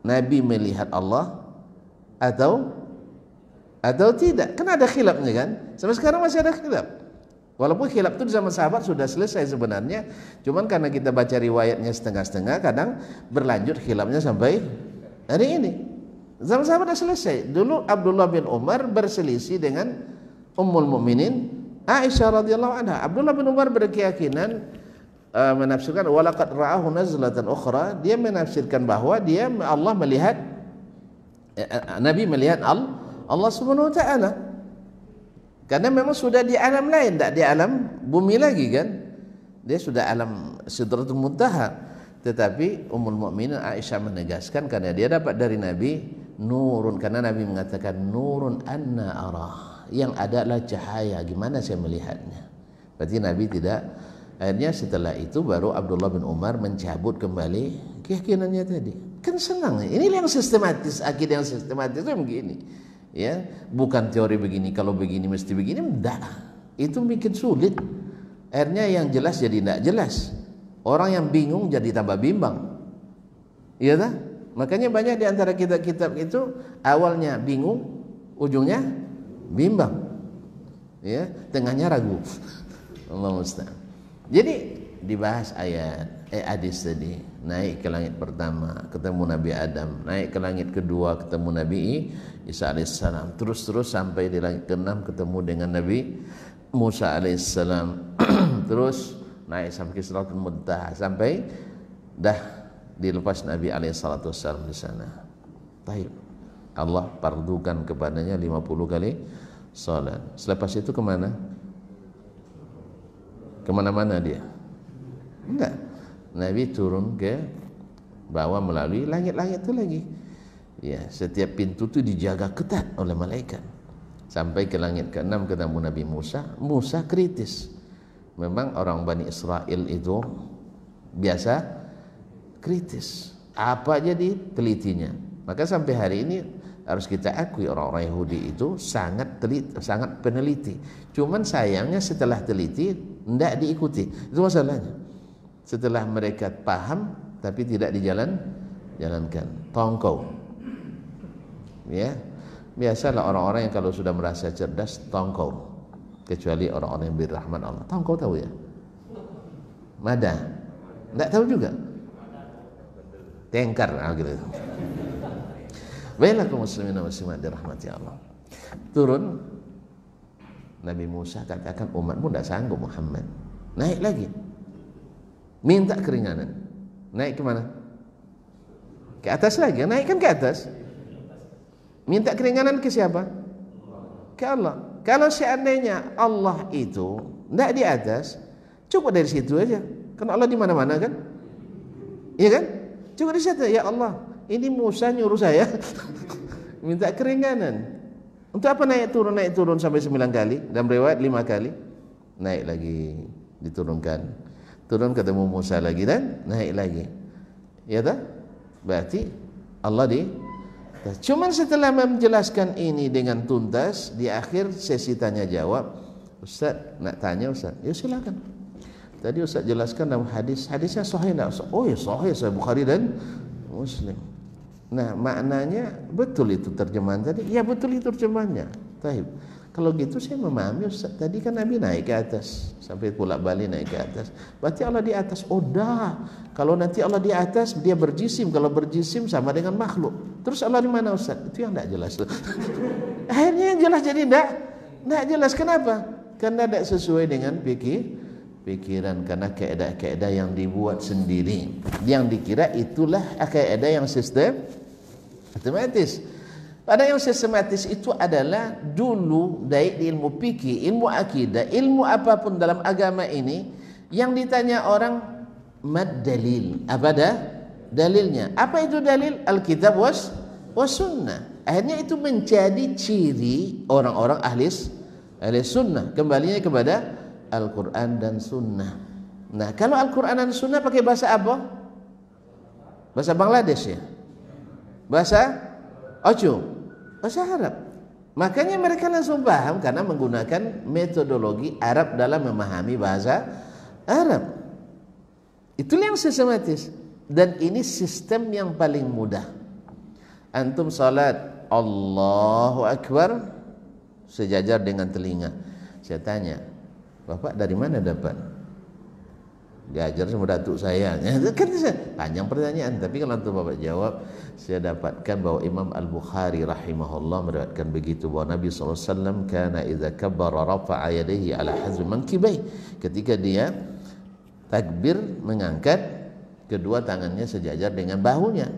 Nabi melihat Allah atau tidak? Kan ada khilafnya kan, sampai sekarang masih ada khilaf. Walaupun khilaf itu di zaman sahabat sudah selesai sebenarnya, cuman karena kita baca riwayatnya setengah-setengah, kadang berlanjut khilafnya sampai hari ini. Zaman sahabat sudah selesai. Dulu Abdullah bin Umar berselisih dengan Ummul Mukminin Aisyah radhiyallahu anha. Abdullah bin Umar berkeyakinan menafsirkan walaqad ra'ahu nazlatan ukhra, dia menafsirkan bahwa Allah melihat Nabi melihat Allah Subhanahu wa taala. Karena memang sudah di alam lain, tidak di alam bumi lagi kan. Dia sudah alam Sidratul Muntaha. Tetapi Ummul Mukminin Aisyah menegaskan karena dia dapat dari Nabi nurun, karena Nabi mengatakan nurun anna arah, yang ada adalah cahaya, gimana saya melihatnya. Berarti Nabi tidak. Akhirnya setelah itu baru Abdullah bin Umar mencabut kembali keyakinannya tadi. Kan senang. Ini yang sistematis, akidah yang sistematis itu begini. Ya, bukan teori begini, kalau begini mesti begini, enggak. Itu bikin sulit. Akhirnya yang jelas jadi tidak jelas. Orang yang bingung jadi tambah bimbang. Iya tak? Makanya banyak di antara kitab-kitab itu awalnya bingung, ujungnya bimbang, ya, tengahnya ragu. Allah musta'an. Jadi dibahas hadis tadi. Naik ke langit pertama ketemu Nabi Adam, naik ke langit kedua ketemu Nabi Isa alaihissalam, terus sampai di langit ke-6 ketemu dengan Nabi Musa alaihissalam. Terus naik sampai ke Sidratul Muntaha, sampai dah dilepas Nabi alaihissalam di sana. Taib. Allah pardukan kepadanya 50 kali salat. Selepas itu kemana? Kemana-mana dia? Enggak. Nabi turun ke bawah melalui langit-langit itu lagi. Ya, setiap pintu itu dijaga ketat oleh malaikat. Sampai ke langit ke-6 ketemu Nabi Musa. Musa kritis. Memang orang Bani Israel itu biasa kritis. Apa aja ditelitinya. Maka sampai hari ini harus kita akui orang-orang Yahudi itu sangat peneliti. Cuman sayangnya setelah teliti tidak diikuti. Itu masalahnya. Setelah mereka paham tapi tidak dijalankan. Tongkol. Ya. Biasalah orang-orang yang kalau sudah merasa cerdas tongkol. Kecuali orang-orang yang berrahmat Allah. Tongkol tahu ya? Mada. Tidak tahu juga. Tengkar gitu. Baiklah kaum muslimin dan muslimat dirahmati Allah. Turun Nabi Musa katakan umatmu tidak sanggup Muhammad. Naik lagi. Minta keringanan. Naik ke mana? Ke atas lagi. Naikkan ke atas. Minta keringanan ke siapa? Ke Allah. Kalau seandainya Allah itu tidak di atas, cukup dari situ aja. Karena Allah di mana-mana kan? Iya kan? Cukup di situ. Ya Allah, ini Musa nyuruh saya minta keringanan. Untuk apa naik turun sampai 9 kali? Dalam riwayat 5 kali. Naik lagi, diturunkan. Turun ketemu Musa lagi dan naik lagi. Ya tak? Berarti Allah cuman setelah menjelaskan ini dengan tuntas, di akhir sesi tanya jawab, Ustaz nak tanya Ustaz. Ya silakan. Tadi Ustaz jelaskan dalam hadisnya sahih tak Ustaz? Oh ya sahih, Sahih Bukhari dan Muslim. Nah maknanya betul itu terjemahan tadi? Ya betul itu terjemahannya. Taib. Kalau gitu saya memahami Ustaz, tadi kan Nabi naik ke atas sampai pulak balik naik ke atas. Berarti Allah di atas. Oh dah. Kalau nanti Allah di atas dia berjisim, kalau berjisim sama dengan makhluk. Terus Allah di mana Ustaz? Itu yang tidak jelas. Akhirnya yang jelas jadi tidak jelas. Kenapa? Karena tidak sesuai dengan pikiran, karena kaedah-kaedah yang dibuat sendiri. Yang dikira itulah kaedah yang sistematis. Padahal yang sistematis itu adalah dulu baik di ilmu fikih, ilmu akidah, ilmu apapun dalam agama ini yang ditanya orang mad dalil. Apa dah? Dalilnya. Apa itu dalil? Alkitab was sunnah. Akhirnya itu menjadi ciri orang-orang ahli sunnah. Kembalinya kepada Al-Quran dan sunnah. Nah, kalau Al-Quran dan sunnah pakai bahasa apa? Bahasa Bangladesh ya? Bahasa bahasa Arab. Makanya mereka langsung paham karena menggunakan metodologi Arab dalam memahami bahasa Arab. Itulah yang sistematis. Dan ini sistem yang paling mudah. Antum salat Allahu Akbar sejajar dengan telinga. Saya tanya, Bapak dari mana dapat? Diajar sama datuk saya. Kan panjang pertanyaan, tapi kalau antum Bapak jawab, saya dapatkan bahwa Imam Al-Bukhari rahimahullah meriwayatkan begitu bahwa Nabi SAW kana idza kabbara rafa'a yadayhi ala hazmi mankibai. Ketika dia takbir mengangkat kedua tangannya sejajar dengan bahunya.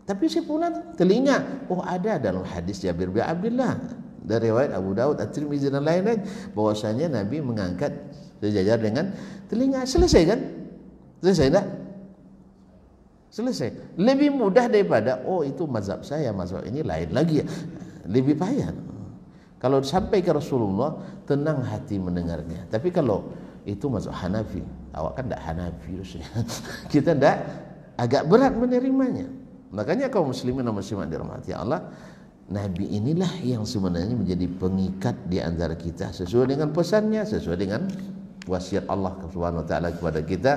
Tapi si pula telinga, oh ada dalam hadis Jabir bin Abdullah dari riwayat Abu Daud, At-Tirmidzi dan lain-lain bahwasanya Nabi mengangkat sejajar dengan telinga. Selesai kan? Selesai tak? Selesai. Lebih mudah daripada oh itu mazhab saya, mazhab ini lain lagi ya. Lebih payah. Kalau sampai ke Rasulullah tenang hati mendengarnya. Tapi kalau itu mazhab Hanafi, awak kan tak Hanafi. Kita tak, agak berat menerimanya. Makanya kaum muslimin dan muslimat dirahmati Allah, Nabi inilah yang sebenarnya menjadi pengikat di antara kita sesuai dengan pesannya, sesuai dengan wasiat Allah Subhanahu wa taala kepada kita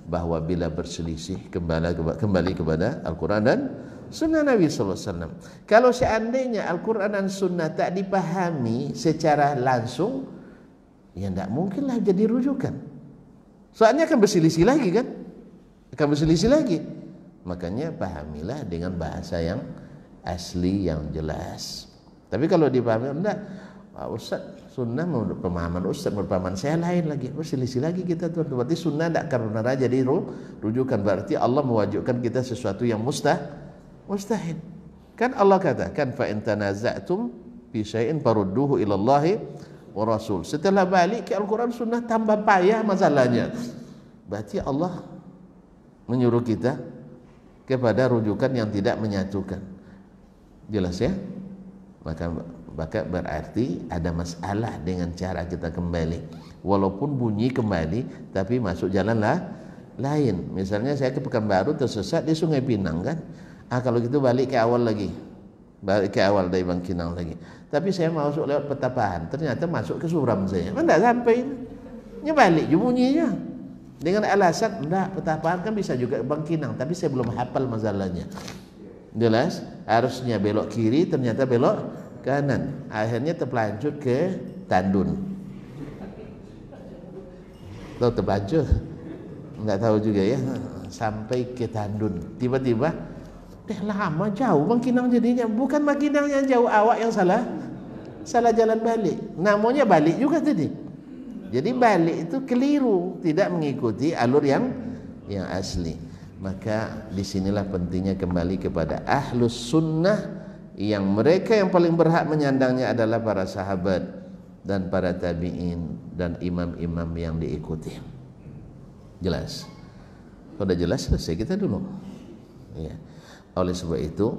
bahwa bila berselisih kembali kepada Al-Qur'an dan sunnah Nabi sallallahu alaihi wasallam. Kalau seandainya Al-Qur'an dan sunnah tak dipahami secara langsung, ya tidak mungkinlah jadi rujukan. Soalnya akan berselisih lagi kan? Akan berselisih lagi. Makanya pahamilah dengan bahasa yang asli, yang jelas. Tapi kalau dipahami enggak, Ustaz, sunnah menurut pemahaman Ustaz, menurut pemahaman saya lain lagi, berselisih lagi kita tuh. Berarti sunnah tidak karena jadi rujukan, berarti Allah mewajibkan kita sesuatu yang mustahil. Kan Allah katakan fa in tanaza'tum fi syai'in farudduhu ila Allah wa Rasul. Setelah balik ke Al-Quran Sunnah tambah payah masalahnya. Berarti Allah menyuruh kita kepada rujukan yang tidak menyatukan. Jelas ya? Maka berarti ada masalah dengan cara kita kembali. Walaupun bunyi kembali, tapi masuk jalan lain. Misalnya saya ke Pekanbaru tersesat di Sungai Pinang kan? Kalau gitu balik ke awal lagi. Balik ke awal dari Bangkinang lagi. Tapi saya masuk lewat Petapahan, ternyata masuk ke Suram saya. Enggak sampai. Ini balik je bunyinya. Dengan alasan enggak, Petapahan kan bisa juga Bangkinang, tapi saya belum hafal masalahnya. Jelas? Harusnya belok kiri, ternyata belok kanan. Akhirnya terpelancut ke Tandun. Tahu terpelancut? Enggak tahu juga ya. Sampai ke Tandun. Tiba-tiba, lama jauh Bangkinang jadinya. Bukan Bangkinang yang jauh, awak yang salah. Salah jalan balik. Namanya balik juga tadi. Jadi balik itu keliru, tidak mengikuti alur yang asli. Maka disinilah pentingnya kembali kepada ahlus sunnah, yang mereka yang paling berhak menyandangnya adalah para sahabat dan para tabi'in dan imam-imam yang diikuti. Jelas? Kalau sudah jelas, selesai kita dulu ya. Oleh sebab itu,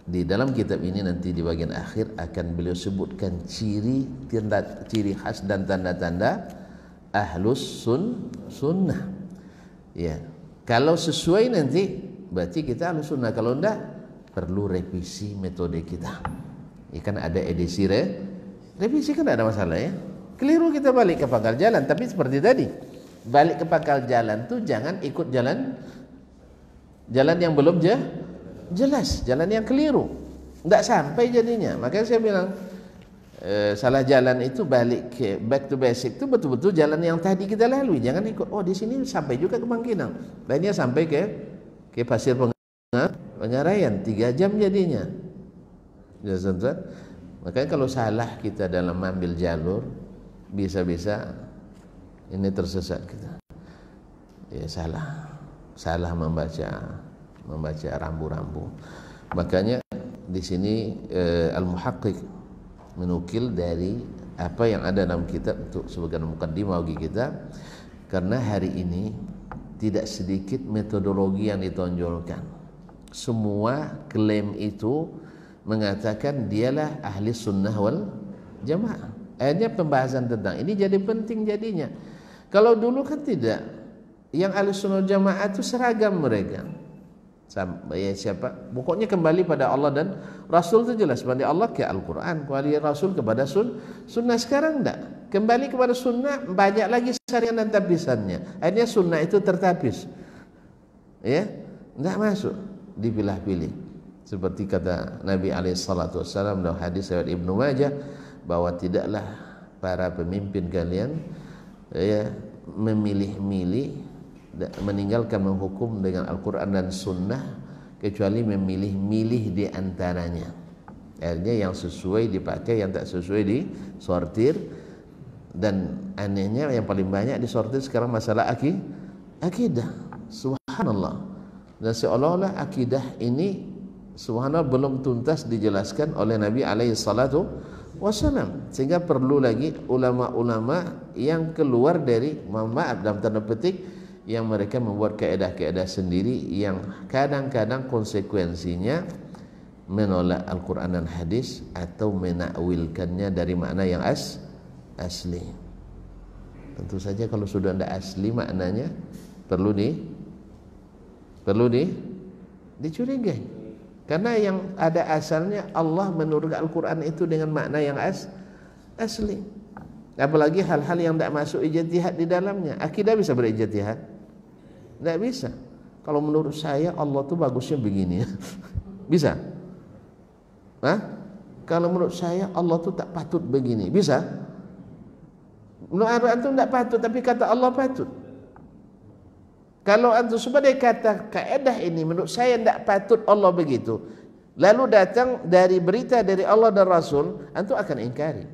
di dalam kitab ini nanti di bagian akhir akan beliau sebutkan ciri khas dan tanda-tanda ahlus sunnah ya. Kalau sesuai nanti berarti kita ahlus sunnah, kalau enggak perlu revisi metode kita. Ya kan ada edisi revisi kan ada masalah ya. Keliru kita balik ke pangkal jalan, tapi seperti tadi, balik ke pangkal jalan tuh jangan ikut jalan yang belum jelas, jalan yang keliru. Enggak sampai jadinya. Makanya saya bilang salah jalan itu balik ke back to basic itu betul-betul jalan yang tadi kita lalui. Jangan ikut, oh di sini sampai juga ke Bangkinang, lainnya sampai ke Pasir Pengarayan 3 jam jadinya. Ya, makanya kalau salah kita dalam mengambil jalur, bisa-bisa ini tersesat kita. Ya salah membaca rambu-rambu. Makanya di sini Al-Muhaqqiq menukil dari apa yang ada dalam kitab untuk sebagai mukaddimah bagi kita, karena hari ini tidak sedikit metodologi yang ditonjolkan. Semua klaim itu mengatakan dialah ahli sunnah wal jamaah. Akhirnya pembahasan tentang ini jadi penting jadinya. Kalau dulu kan tidak, yang ahli sunnah wal jamaah itu seragam mereka. Sampai siapa? Pokoknya kembali pada Allah dan Rasul itu jelas. Kembali Allah ke Al-Quran, kembali Rasul kepada sunnah. Sekarang enggak. Kembali kepada sunnah, banyak lagi saringan dan tapisannya. Akhirnya sunnah itu tertapis. Ya, enggak masuk, dipilah-pilih. Seperti kata Nabi SAW dalam hadis riwayat Ibnu Majah, bahwa tidaklah para pemimpin kalian ya memilih-milih, meninggalkan menghukum dengan Al-Quran dan Sunnah, kecuali memilih-milih di antaranya. Akhirnya yang sesuai dipakai, yang tak sesuai disortir. Dan anehnya yang paling banyak disortir sekarang masalah akidah. Subhanallah. Dan seolah-olah akidah ini subhanallah belum tuntas dijelaskan oleh Nabi SAW, sehingga perlu lagi ulama-ulama yang keluar dari, maaf dalam tanda petik, yang mereka membuat kaedah-kaedah sendiri yang kadang-kadang konsekuensinya menolak Al-Quran dan hadis atau menakwilkannya dari makna yang asli. Tentu saja kalau sudah tidak asli maknanya perlu dicurigai, karena yang ada asalnya Allah menurunkan Al-Quran itu dengan makna yang asli. Apalagi hal-hal yang tidak masuk ijtihad di dalamnya. Akidah bisa berijtihad? Tidak bisa. Kalau menurut saya Allah tuh bagusnya begini. Bisa? Kalau menurut saya Allah tuh tak patut begini. Bisa? Menurut antum tidak patut, tapi kata Allah patut. Kalau antum sebagai kata kaedah ini menurut saya tidak patut Allah begitu, lalu datang dari berita dari Allah dan Rasul, antum akan ingkari.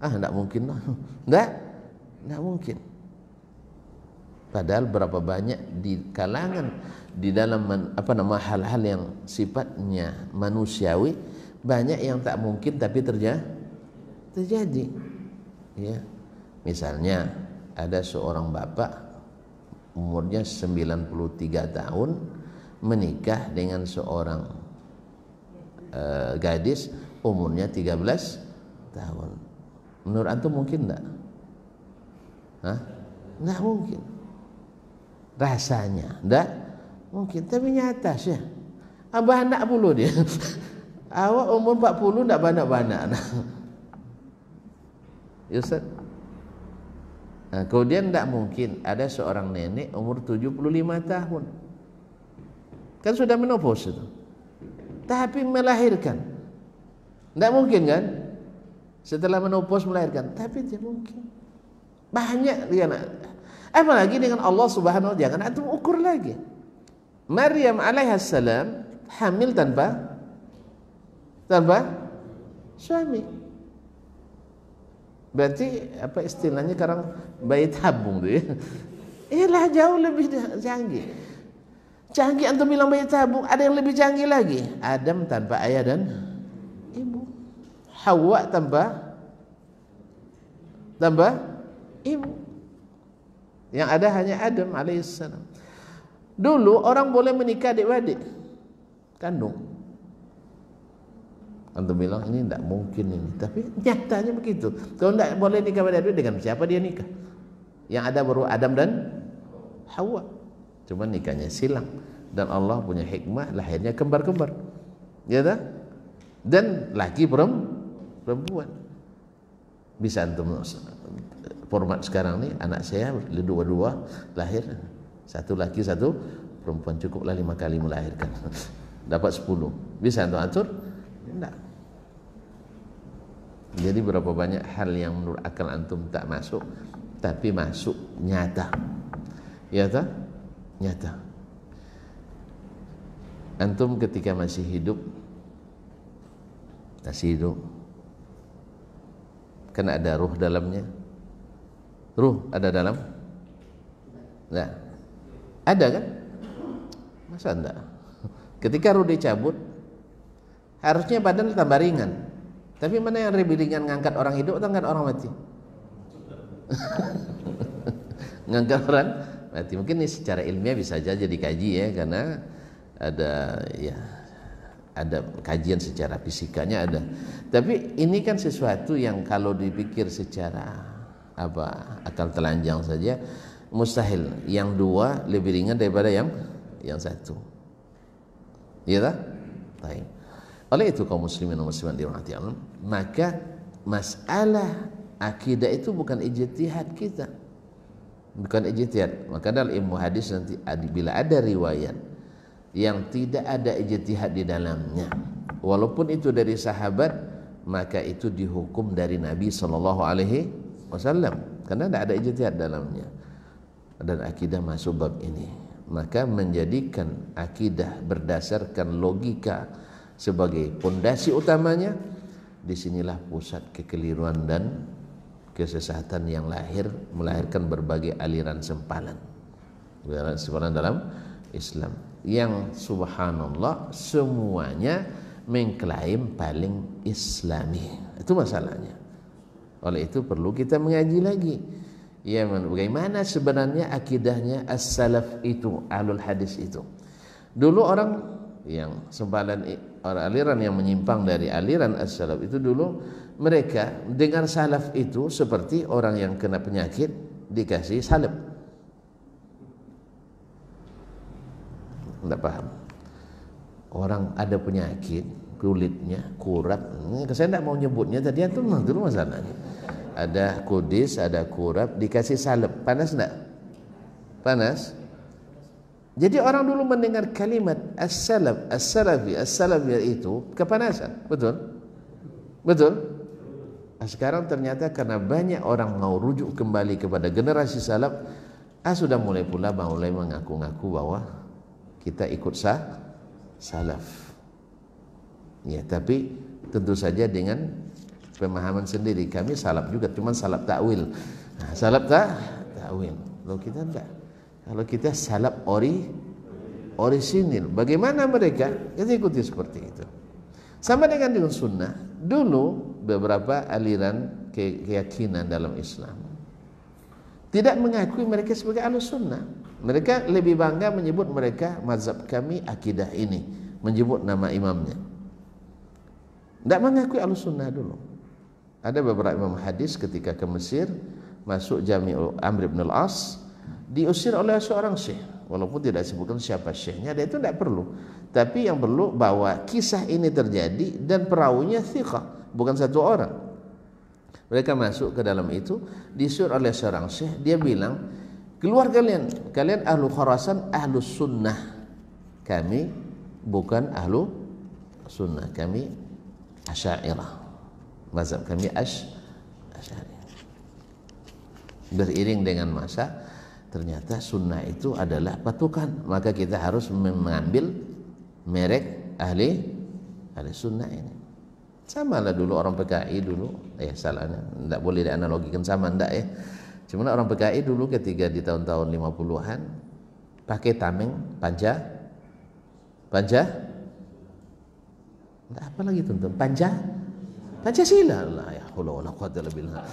Tidak mungkin lah. Tidak mungkin. Padahal berapa banyak di kalangan di dalam hal-hal yang sifatnya manusiawi, banyak yang tak mungkin tapi terjadi. Ya. Misalnya ada seorang bapak umurnya 93 tahun menikah dengan seorang gadis umurnya 13 tahun. Menurut antum mungkin enggak? Enggak mungkin. Rasanya enggak mungkin, tapi nyata sih. Abah anak puluh dia. Awak umur 40 enggak banyak-banyak. Ya Ustaz. Kemudian enggak mungkin ada seorang nenek umur 75 tahun. Kan sudah menopause itu. Tapi melahirkan. Enggak mungkin kan? Setelah menopause melahirkan, tapi tidak mungkin. Banyak dia nak. Apalagi dengan Allah Subhanahu wa taala, jangan antum ukur lagi. Maryam alaihissalam hamil tanpa suami. Berarti apa istilahnya sekarang bayi tabung tu ya. Ialah jauh lebih canggih. Canggih antum bilang bayi tabung, ada yang lebih canggih lagi. Adam tanpa ayah dan ibu. Hawa tanpa ibu. Yang ada hanya Adam alaihissalam. Dulu orang boleh menikah adik-adik kandung. Antum bilang ini tidak mungkin ini, tapi nyatanya begitu. Kalau tidak boleh nikah adik-adik, dengan siapa dia nikah? Yang ada baru Adam dan Hawa. Cuma nikahnya silang, dan Allah punya hikmah, lahirnya kembar-kembar. Ya tak? Dan laki perempuan. Bisa antum format sekarang ni, anak saya dua-dua lahir, satu laki satu perempuan, cukuplah 5 kali melahirkan. Dapat 10. Bisa antum atur? Tidak. Jadi berapa banyak hal yang menurut akal antum tak masuk, tapi masuk nyata. Ya tak? Nyata. Antum ketika masih hidup, kan ada ruh dalamnya. Ruh ada dalam? Enggak. Ada kan? Masa enggak? Ketika ruh dicabut, harusnya badan tambah ringan. Tapi mana yang lebih ringan, ngangkat orang hidup atau ngangkat orang mati? Ngangkat orang mati. Mungkin ini secara ilmiah bisa saja dikaji ya, karena ada kajian secara fisikanya ada. Tapi ini kan sesuatu yang kalau dipikir secara akal telanjang saja mustahil. Yang dua lebih ringan daripada yang satu. Iya tak? Baik. Oleh itu kaum muslimin dan muslimat dirahmati Allah, maka masalah akidah itu bukan ijtihad kita. Bukan ijtihad. Maka dalam ilmu hadis nanti bila ada riwayat yang tidak ada ijtihad di dalamnya, walaupun itu dari sahabat, maka itu dihukum dari Nabi sallallahu alaihi wasallam, karena tidak ada ijtihad dalamnya. Dan akidah masuk bab ini, maka menjadikan akidah berdasarkan logika sebagai pondasi utamanya, disinilah pusat kekeliruan dan kesesatan yang melahirkan berbagai aliran sempalan dalam Islam, yang subhanallah semuanya mengklaim paling islami. Itu masalahnya. Oleh itu perlu kita mengaji lagi, ya, bagaimana sebenarnya akidahnya as-salaf itu, ahlul hadis itu. Dulu orang yang sempalan, aliran yang menyimpang dari aliran as-salaf itu, dulu mereka dengar salaf itu seperti orang yang kena penyakit dikasih salep. Tidak paham. Orang ada penyakit kulitnya kurap, saya tidak mau nyebutnya tadi, itu dulu masalahnya. Ada kudis, ada kurap, dikasih salep. Panas tidak? Panas. Jadi orang dulu mendengar kalimat as-salaf, as-salafiyah itu kepanasan. Betul? Betul? Nah, sekarang ternyata karena banyak orang mau rujuk kembali kepada generasi salaf, Sudah mulai pula mengaku-ngaku bahwa kita ikut salaf. Ya, tapi tentu saja dengan pemahaman sendiri. Kami salaf juga, cuma salaf takwil. Salaf takwil. Kalau kita enggak. Kalau kita salaf orisinil. Bagaimana mereka? Kita ikuti seperti itu. Sama dengan sunnah. Dulu beberapa aliran keyakinan dalam Islam tidak mengakui mereka sebagai ahlus sunnah. Mereka lebih bangga menyebut mereka mazhab kami akidah ini, menyebut nama imamnya. Tidak mengakui ahlus sunnah dulu. Ada beberapa imam hadis ketika ke Mesir, masuk Jami'ul Amr ibn al-As, diusir oleh seorang syekh. Walaupun tidak disebutkan siapa syekhnya, itu tidak perlu. Tapi yang perlu bahwa kisah ini terjadi dan perawinya thiqah, bukan satu orang. Mereka masuk ke dalam itu, disuruh oleh seorang syekh. Dia bilang, keluar kalian ahlu Khurasan, ahlu sunnah. Kami bukan ahlu sunnah, kami Asy'ariyah. Mazhab kami Asy'ariyah. Beriring dengan masa, ternyata sunnah itu adalah patokan. Maka kita harus mengambil merek ahli sunnah ini. Sama lah dulu orang PKI dulu, salahnya, tidak boleh dianalogikan sama, tidak ya. Cuma orang PKI dulu ketika di tahun-tahun 50-an pakai tameng, tidak apa lagi tuntun, Pancasila lah, ya Allah wala quwwata illa billah.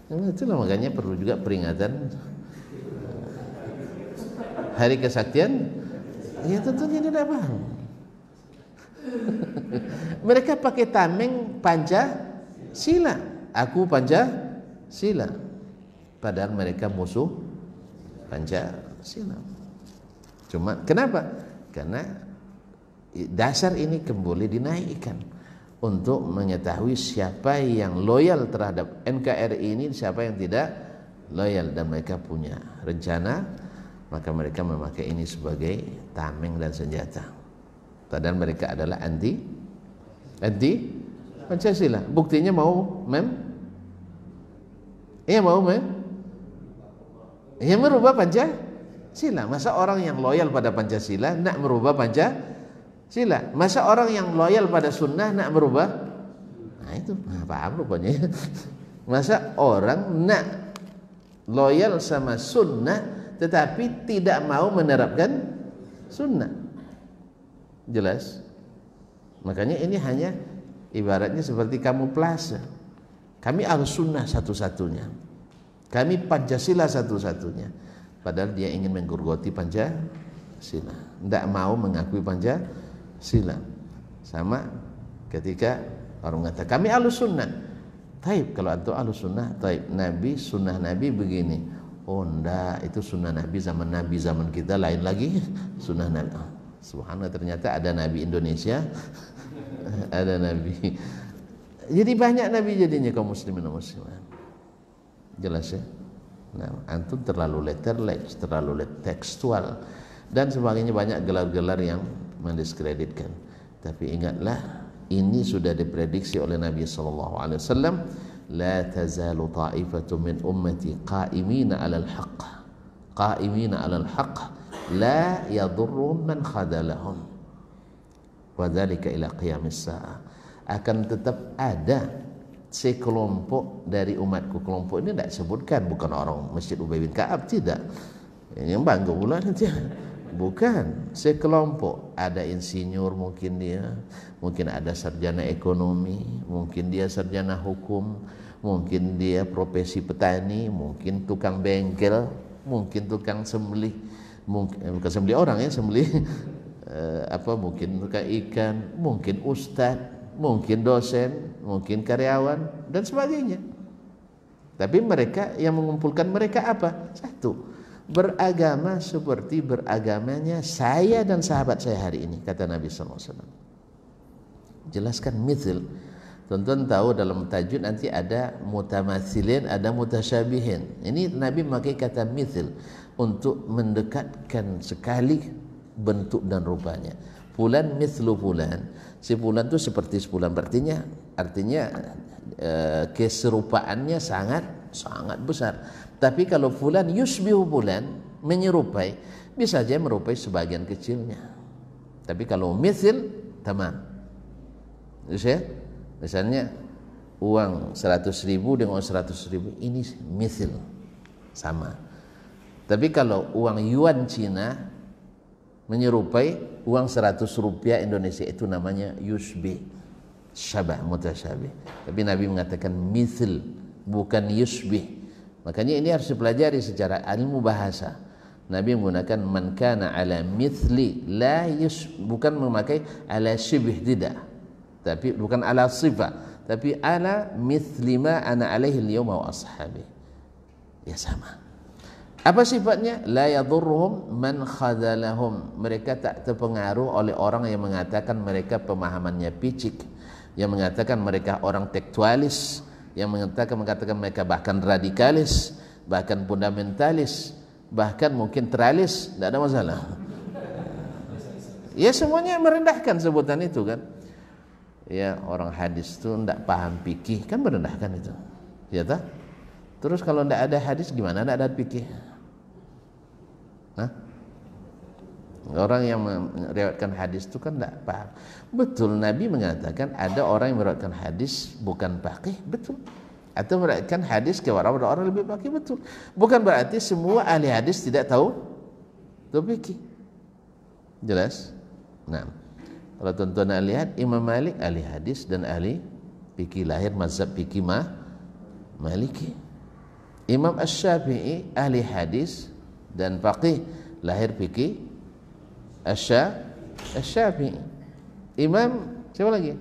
Itulah makanya perlu juga peringatan hari kesaktian. Ya tentunya tidak paham. Mereka pakai tameng Pancasila, aku Pancasila, padahal mereka musuh Pancasila. Cuma kenapa? Karena dasar ini kembali dinaikkan untuk mengetahui siapa yang loyal terhadap NKRI ini, siapa yang tidak loyal, dan mereka punya rencana, maka mereka memakai ini sebagai tameng dan senjata. Padahal mereka adalah anti Pancasila. Buktinya mau merubah Pancasila. Masa orang yang loyal pada Pancasila nak merubah Pancasila? Masa orang yang loyal pada sunnah nak merubah? Nah itu paham rupanya. Masa orang nak loyal sama sunnah tetapi tidak mau menerapkan sunnah? Jelas. Makanya ini hanya ibaratnya seperti kamuflase. Kami ahlus sunnah satu-satunya, kami Pancasila satu-satunya, padahal dia ingin menggerogoti Pancasila, tidak mau mengakui Pancasila. Sama ketika orang mengatakan kami ahlus sunnah. Taib, kalau antum ahlus sunnah, taib, Nabi, sunnah Nabi begini. Oh enggak, itu sunnah Nabi zaman kita lain lagi. Sunnah Nabi, subhanallah, ternyata ada Nabi Indonesia, ada Nabi. Jadi banyak Nabi jadinya kaum muslimin dan muslimat. Jelas ya? Nah, antum terlalu letterless, terlalu tekstual dan sebagainya, banyak gelar-gelar yang mendiskreditkan. Tapi ingatlah, ini sudah diprediksi oleh Nabi SAW. La tazalu ta'ifatu min ummati qa'imina 'alal haqq. Qa'imina 'alal haqq. La yadurruhum man khadalahum wa dzalika ila qiyamis saah. Akan tetap ada sekelompok dari umatku. Kelompok ini tidak disebutkan, bukan orang Masjid Ubay bin Ka'ab, tidak. Yang bangga pula nanti. Bukan, sekelompok. Ada insinyur mungkin dia, mungkin ada sarjana ekonomi, mungkin dia sarjana hukum, mungkin dia profesi petani, mungkin tukang bengkel, mungkin tukang sembelih, mungkin bukan sembelih orang ya, sembelih mungkin tukang ikan, mungkin ustadz, mungkin dosen, mungkin karyawan dan sebagainya. Tapi mereka yang mengumpulkan mereka apa? Satu, beragama seperti beragamanya saya dan sahabat saya hari ini, kata Nabi SAW. Jelaskan mithil. Tonton tahu dalam tajwid nanti ada mutamathilin, ada mutasyabihin. Ini Nabi memakai kata mithil untuk mendekatkan sekali bentuk dan rupanya. Fulan mithlu fulan. Si fulan itu seperti si fulan, artinya keserupaannya sangat besar. Tapi kalau fulan yushbihu fulan, menyerupai, bisa saja merupai sebagian kecilnya. Tapi kalau mithil, tamam. Misalnya uang 100.000 dengan uang 100.000, ini mithil, sama. Tapi kalau uang yuan Cina menyerupai uang 100 rupiah Indonesia, itu namanya yushbih, syabah, mutasyabih. Tapi Nabi mengatakan mithil, bukan yushbih. Makanya ini harus dipelajari secara ilmu bahasa. Nabi menggunakan man kana ala mithli la bukan memakai ala syibh, tidak. Tapi bukan ala sifat, tapi ala mithli ma ana alaihi al-yawma wa ashabi. Ya sama. Apa sifatnya? La yadhurruhum man khadalahum. Mereka tak terpengaruh oleh orang yang mengatakan mereka pemahamannya picik, yang mengatakan mereka orang tekstualis, yang mengatakan mereka bahkan radikalis, bahkan fundamentalis, bahkan mungkin teralis. Tidak ada masalah. Ya semuanya merendahkan sebutan itu kan. Ya orang hadis itu tidak paham fikih, kan merendahkan itu. Ya tak? Terus kalau tidak ada hadis gimana tidak ada fikih? Hah? Orang yang meriwayatkan hadis itu kan tidak paham. Betul, Nabi mengatakan ada orang yang meriwayatkan hadis bukan faqih, betul. Atau meriwayatkan hadis ke orang lebih faqih, betul. Bukan berarti semua ahli hadis tidak tahu fikih. Jelas? Nah, kalau tuan-tuan lihat Imam Malik ahli hadis dan ahli fikih, lahir mazhab fikih Maliki. Imam Asy-Syafi'i ahli hadis dan faqih, lahir fikih Asy-Syafi'i. Imam siapa lagi?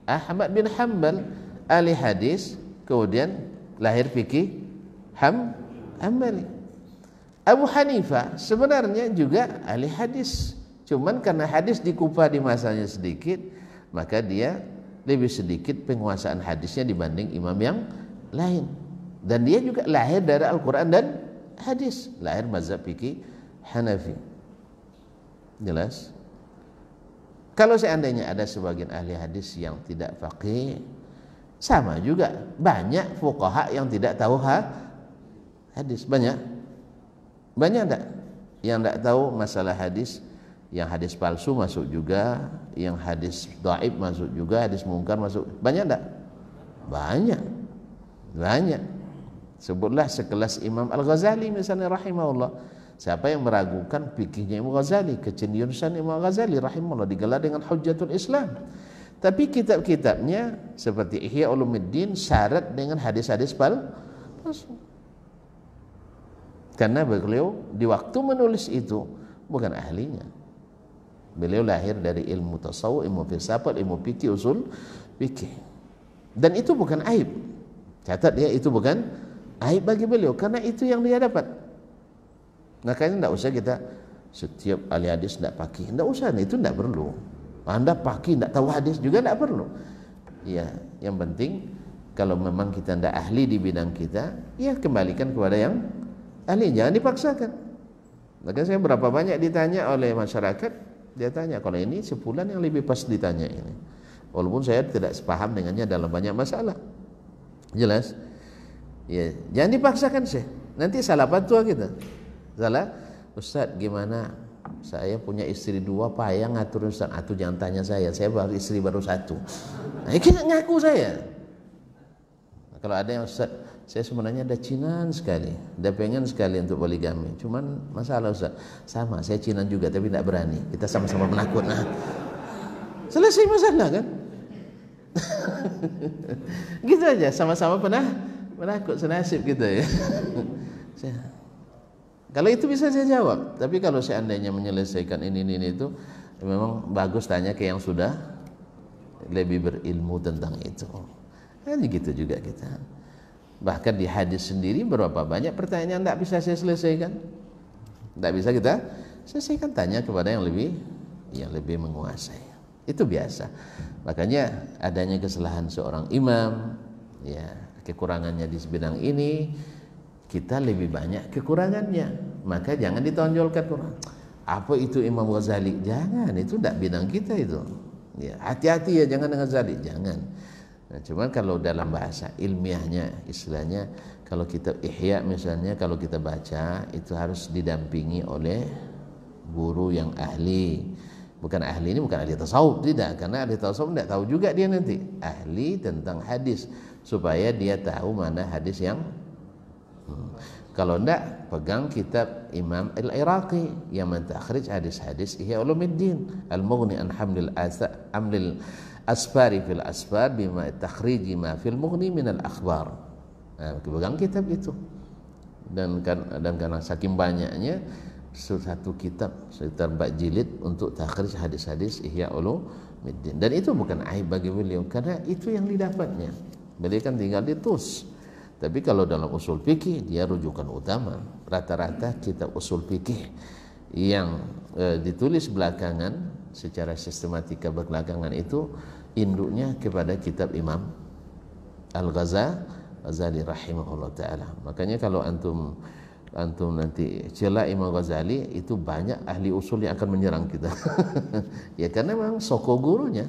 Ahmad bin Hanbal ahli hadis, kemudian lahir fikih Hambali. Abu Hanifah sebenarnya juga ahli hadis, cuman karena hadis dikupas di masanya sedikit, maka dia lebih sedikit penguasaan hadisnya dibanding imam yang lain. Dan dia juga lahir dari Al-Quran dan hadis, lahir mazhab fikih Hanafi. Jelas? Kalau seandainya ada sebagian ahli hadis yang tidak faqih, sama juga banyak fuqaha yang tidak tahu hadis. Banyak enggak yang tidak tahu masalah hadis? Yang hadis palsu masuk juga, yang hadis dhaif masuk juga, hadis mungkar masuk. Banyak enggak? Banyak. Sebutlah sekelas Imam Al-Ghazali misalnya rahimahullah. Siapa yang meragukan fikihnya Imam Ghazali, keceniusan Imam Ghazali rahimahullah, digelar dengan Hujjatul Islam. Tapi kitab-kitabnya seperti Ihya Ulumuddin syarat dengan hadis-hadis palsu. Karena beliau di waktu menulis itu bukan ahlinya. Beliau lahir dari ilmu tasawuf, ilmu filsafat, ilmu fikih, usul fikih. Dan itu bukan aib. Catat ya, itu bukan aib bagi beliau, karena itu yang dia dapat. Makanya tidak usah kita setiap ahli hadis tidak pakai, tidak usah, itu tidak perlu. Anda pakai tidak tahu hadis juga tidak perlu. Ya, yang penting kalau memang kita tidak ahli di bidang kita, ya kembalikan kepada yang ahli, jangan dipaksakan. Maka saya berapa banyak ditanya oleh masyarakat, dia tanya kalau ini sebulan yang lebih pas ditanya ini, walaupun saya tidak sepaham dengannya dalam banyak masalah. Jelas? Ya, jangan dipaksakan sih. Nanti salah fatwa kita. Salah, Ustaz gimana? Saya punya istri 2, payah ngatur Ustaz. Atuh jangan tanya saya baru istri baru 1. Nah, ini ngaku saya. Nah, kalau ada yang Ustaz, saya sebenarnya ada cinan sekali, ada pengen sekali untuk poligami. Cuman masalah Ustaz, sama saya cinan juga tapi tidak berani. Kita sama-sama menakut. Nah, selesai masalah kan? Gitu aja, sama-sama menakut, senasib gitu ya. Kalau itu bisa saya jawab. Tapi kalau seandainya menyelesaikan ini itu, memang bagus tanya ke yang sudah lebih berilmu tentang itu. Kan gitu juga kita. Bahkan di hadis sendiri berapa banyak pertanyaan yang tidak bisa saya selesaikan. Tidak bisa kita selesaikan, tanya kepada yang lebih menguasai. Itu biasa. Makanya adanya kesalahan seorang imam, ya kekurangannya di bidang ini, kita lebih banyak kekurangannya, maka jangan ditonjolkan kurang. Apa itu Imam Ghazali? Jangan, itu tidak bidang kita itu. Ya, hati-hati ya, jangan dengan Ghazali, jangan. Nah, cuman kalau dalam bahasa ilmiahnya, istilahnya kalau kitab Ihya misalnya, kalau kita baca itu harus didampingi oleh guru yang ahli. Bukan ahli ini bukan ahli tasawuf, tidak, karena ahli tasawuf tidak tahu juga dia nanti. Ahli tentang hadis supaya dia tahu mana hadis yang kalau tidak, pegang kitab Imam Al-Iraqi yang mentakhrij hadis-hadis Ihya Ulumuddin, Al-Mughni an Hamlil Asfari fil Asfar bima takhriji ma fil Mughni min al-akhbar. Nah, pegang kitab itu. Dan karena saking banyaknya, satu kitab sekitar 4 jilid untuk takhrij hadis-hadis Ihya Ulumuddin. Dan itu bukan aib bagi beliau, karena itu yang didapatnya. Beliau kan tinggal di Tus. Tapi kalau dalam usul fikih dia rujukan utama. Rata-rata kitab usul fikih yang ditulis belakangan secara sistematika belakangan itu induknya kepada kitab Imam Al-Ghazali rahimahullah taala. Makanya kalau antum nanti celah Imam Ghazali, itu banyak ahli usul yang akan menyerang kita. Ya karena memang soko gurunya.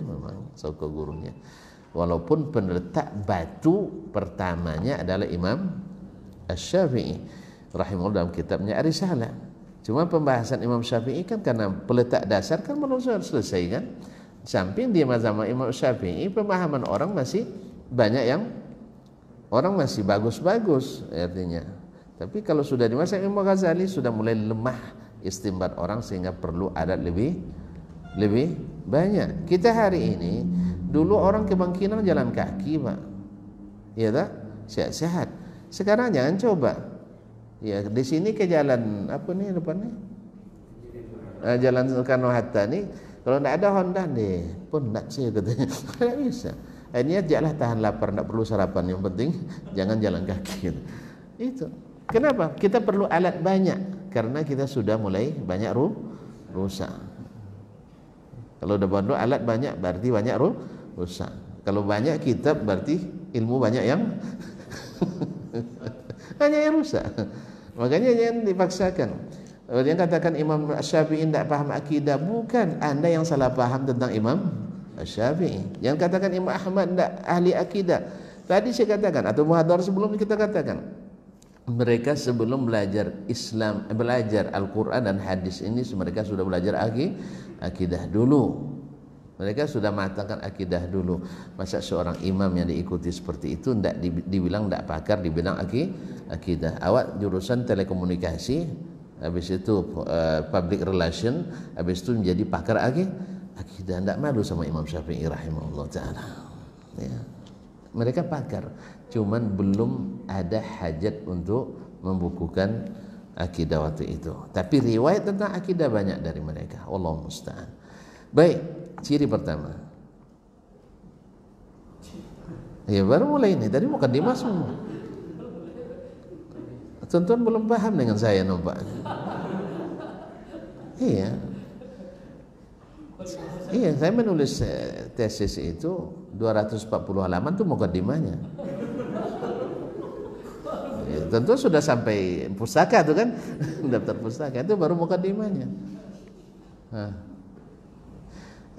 Walaupun penletak batu pertamanya adalah Imam Asy-Syafi'i rahimahullah dalam kitabnya Ar-Risalah. Cuma pembahasan Imam Syafi'i kan karena peletak dasar kan belum selesai kan. Samping dia mazhab Imam Syafi'i, pemahaman orang masih banyak yang orang masih bagus-bagus artinya. Tapi kalau sudah di masa Imam Ghazali sudah mulai lemah istinbat orang sehingga perlu adat lebih banyak. Kita hari ini, dulu orang ke Bangkinang jalan kaki, Pak. Iya tak? Sehat-sehat. Sekarang jangan coba. Ya, di sini ke jalan apa nih depannya? Jalan Soekarno-Hatta nih, kalau tidak ada Honda deh, pun tidak sih katanya. Tidak bisa. Ini janganlah tahan lapar, tidak perlu sarapan. Yang penting jangan jalan kaki. Itu. Kenapa? Kita perlu alat banyak karena kita sudah mulai banyak rusak. Kalau udah banyak alat banyak berarti banyak rusak. Kalau banyak kitab berarti ilmu banyak yang banyak yang rusak. Makanya jangan dipaksakan. Yang katakan Imam Syafi'i tidak paham akidah, bukan Anda yang salah paham tentang Imam Syafi'i. Yang katakan Imam Ahmad tidak ahli akidah. Tadi saya katakan atau muhadharah sebelum kita katakan, mereka sebelum belajar Islam, belajar Al-Quran dan hadis ini, mereka sudah belajar akidah dulu. Mereka sudah matangkan akidah dulu. Masa seorang imam yang diikuti seperti itu tidak dibilang tidak pakar di bidang akidah. Awak jurusan telekomunikasi, habis itu public relation, habis itu menjadi pakar akidah. Tidak malu sama Imam Syafi'i rahimahullah ta'ala. Ya. Mereka pakar, cuman belum ada hajat untuk membukukan akidah waktu itu. Tapi riwayat tentang akidah banyak dari mereka. Wallahu musta'an. Baik, ciri pertama. Ya baru mulai ini. Tadi mukadimah semua. Tuan-tuan belum paham dengan saya nampaknya. Iya, saya menulis tesis itu 240 halaman tuh mukadimahnya. Ya, tentu sudah sampai pustaka tuh kan, daftar pustaka itu baru mukadimahnya.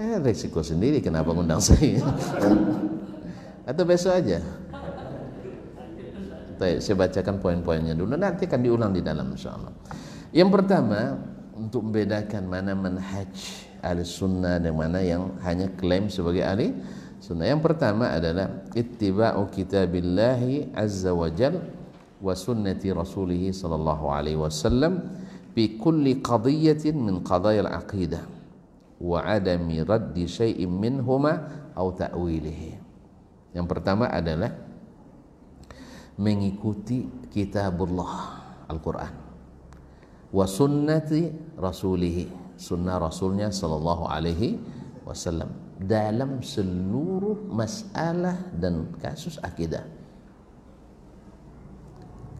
Resiko sendiri kenapa ngundang saya. Atau besok aja. Saya bacakan poin-poinnya dulu, nanti akan diulang di dalam insyaallah. Yang pertama, untuk membedakan mana manhaj ahli sunnah dan mana yang hanya klaim sebagai ahli sunnah. Yang pertama adalah ittiba'u kitabillahi azza wa jal wa sunnati rasulih sallallahu alaihi wasallam fi kulli qadiyatin min qadayil aqidah wa adami raddi syai'in minhuma aw ta'wilihi. Yang pertama adalah mengikuti kitabullah Al-Quran wa sunnati rasulih, sunnah rasulnya sallallahu alaihi wasallam dalam seluruh masalah dan kasus akidah.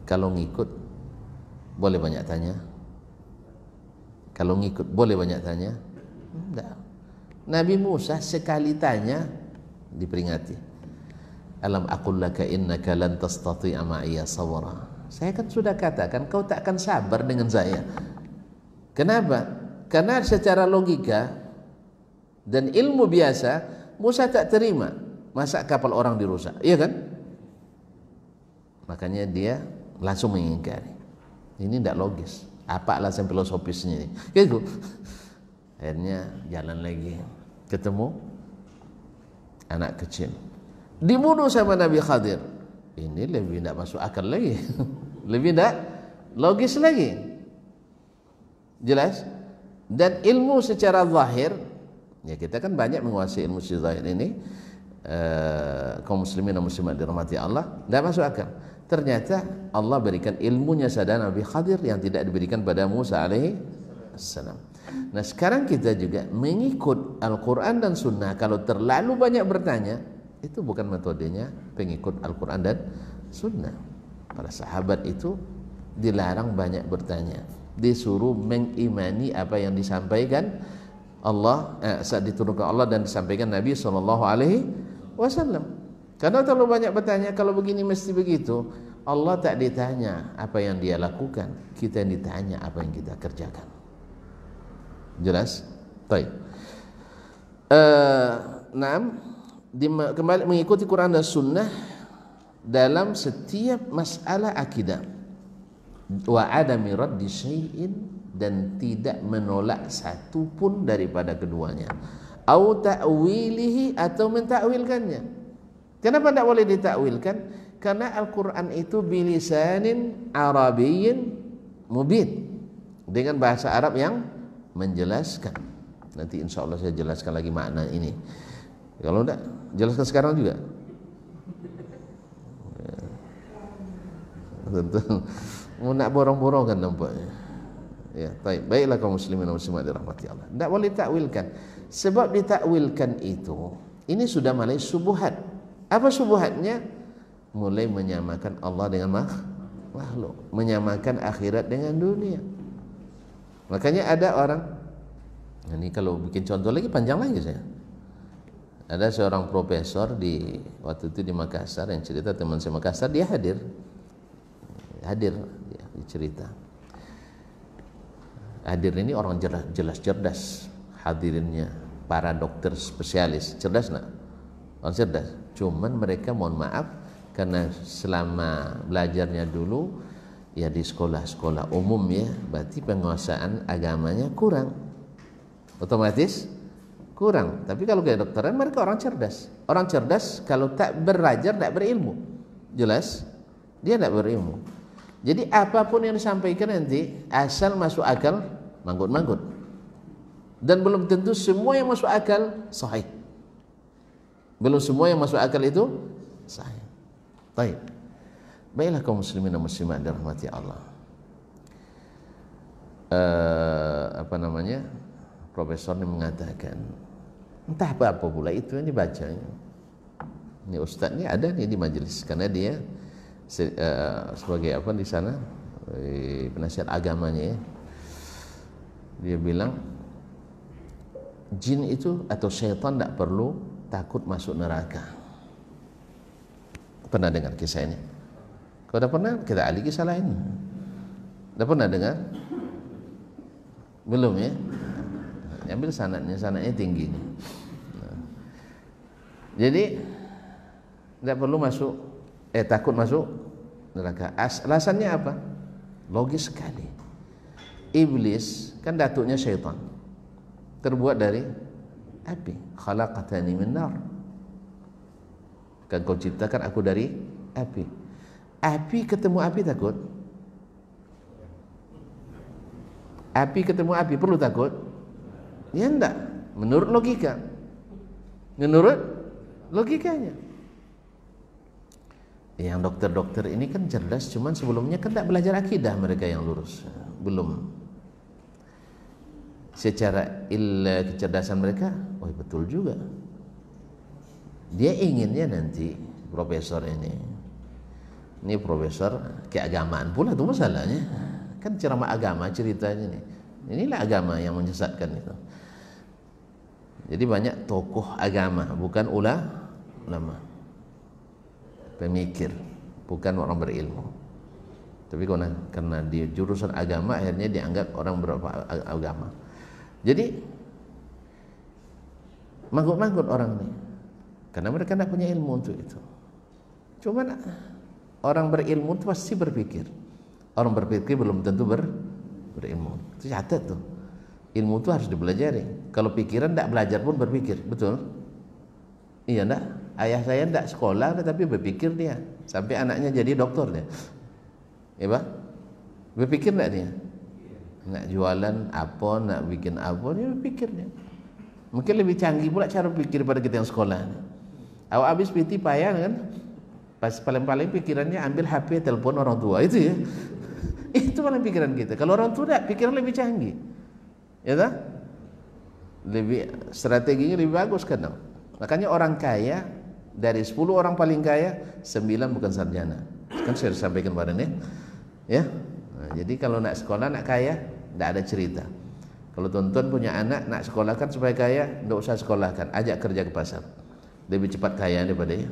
Kalau ngikut boleh banyak tanya. Kalau ngikut boleh banyak tanya? Enggak. Nabi Musa sekali tanya diperingati. Alam aqul laka innaka lan tastati'a ma'iya sabra. Saya kan sudah katakan kau tak akan sabar dengan saya. Kenapa? Karena secara logika dan ilmu biasa Musa tak terima. Masa kapal orang dirusak? Iya kan? Makanya dia langsung mengingkari. Ini tidak logis. Apa alasan filosofisnya ini? Gitu. Akhirnya jalan lagi, ketemu anak kecil, dibunuh sama Nabi Khadir. Ini lebih tidak masuk akal lagi. Lebih tidak logis lagi. Jelas? Dan ilmu secara zahir, ya kita kan banyak menguasai ilmu secara zahir ini, kaum muslimin dan muslimat dirahmati Allah, tidak masuk akal. Ternyata Allah berikan ilmunya pada Nabi Khadir yang tidak diberikan pada Musa alaihi salam. Nah sekarang kita juga mengikut Al-Quran dan Sunnah. Kalau terlalu banyak bertanya, itu bukan metodenya pengikut Al-Quran dan Sunnah. Para sahabat itu dilarang banyak bertanya, disuruh mengimani apa yang disampaikan Allah, saat diturunkan Allah dan disampaikan Nabi SAW. Karena terlalu banyak bertanya, kalau begini mesti begitu, Allah tak ditanya apa yang dia lakukan, kita yang ditanya apa yang kita kerjakan. Jelas? Baik. Kembali mengikuti Quran dan Sunnah dalam setiap masalah akidah. Wa adami raddi syai'in, dan tidak menolak satu pun daripada keduanya. Au ta'wilihi, atau mentakwilkannya. Kenapa tidak boleh ditakwilkan? Karena Al-Quran itu bilisanin Arabiyyin mubin, dengan bahasa Arab yang menjelaskan. Nanti insya Allah saya jelaskan lagi makna ini. Kalau tidak, jelaskan sekarang juga. Tentu mau nak borong-borong kan nampaknya. Ya, baiklah kaum muslimin dan muslimat dirahmati Allah. Tidak boleh takwilkan. Sebab ditakwilkan itu, ini sudah mulai subuhat. Apa subuhatnya? Mulai menyamakan Allah dengan makhluk, menyamakan akhirat dengan dunia. Makanya ada orang, ini kalau bikin contoh lagi panjang lagi saya. Ada seorang profesor waktu itu di Makassar yang cerita, teman saya Makassar, dia hadir dia cerita. Hadir ini orang jelas cerdas, hadirinnya para dokter spesialis, cerdas nak? Orang cerdas. Cuman mereka mohon maaf, karena selama belajarnya dulu ya di sekolah-sekolah umum ya, berarti penguasaan agamanya kurang, otomatis kurang. Tapi kalau kayak dokteran, mereka orang cerdas. Orang cerdas kalau tak belajar tak berilmu. Jelas? Dia tak berilmu. Jadi apapun yang disampaikan nanti asal masuk akal, manggut-manggut. Dan belum tentu semua yang masuk akal sahih. Belum semua yang masuk akal itu sahih. Baik. Baiklah kaum muslimin dan muslimat dirahmati Allah. Profesor ini mengatakan, entah apa pula itu yang dibaca. Ini ustaz ini ada nih di majelis, karena dia sebagai apa di sana, penasihat agamanya ya. Dia bilang jin itu atau syaitan tidak perlu takut masuk neraka. Pernah dengar kisah ini? Kalau dah pernah, kita alih kisah lain. Dah pernah dengar? Belum ya? Ambil sanadnya tinggi. Jadi tidak perlu masuk, takut masuk neraka. Alasannya apa? Logis sekali. Iblis kan datuknya syaitan, terbuat dari api. Khalaqatani min nar, kan kau ciptakan aku dari api. Api ketemu api takut? Api ketemu api perlu takut? Ya enggak, menurut logika. Menurut logikanya. Yang dokter-dokter ini kan cerdas, cuman sebelumnya kan tak belajar akidah mereka yang lurus. Belum. Secara kecerdasan mereka, oh betul juga. Dia inginnya nanti profesor ini profesor keagamaan pula tuh masalahnya. Kan ceramah agama ceritanya nih. Inilah agama yang menyesatkan itu. Jadi banyak tokoh agama, bukan ulama, pemikir, bukan orang berilmu. Tapi karena dia jurusan agama, akhirnya dianggap orang beragama. Jadi manggut-manggut orang ini. karena mereka tidak punya ilmu untuk itu. Cuman orang berilmu itu pasti berpikir. Orang berpikir belum tentu berilmu. Itu catat tuh. Ilmu itu harus dipelajari. Kalau pikiran tidak belajar pun berpikir, betul? Iya enggak? Ayah saya tidak sekolah tetapi berpikir dia. Sampai anaknya jadi doktor dia. Ya Pak? Berpikir enggak dia? Nak jualan apa, nak bikin apa, dia berpikir dia. Mungkin lebih canggih pula cara pikir pada kita yang sekolah. Awak habis PT payah kan? Pas paling-paling pikirannya ambil HP, telepon orang tua, itu ya. Itu paling pikiran kita. Kalau orang tua enggak, pikiran lebih canggih. Ya tak? Lebih strateginya lebih bagus kadang. Makanya orang kaya, dari 10 orang paling kaya, 9 bukan sarjana. Kan saya sampaikan kemarin ya. Ya. Nah, jadi kalau nak sekolah nak kaya, tidak ada cerita. Kalau tuan-tuan punya anak nak sekolahkan supaya kaya, tidak usah sekolahkan, ajak kerja ke pasar. Lebih cepat kaya daripada dia.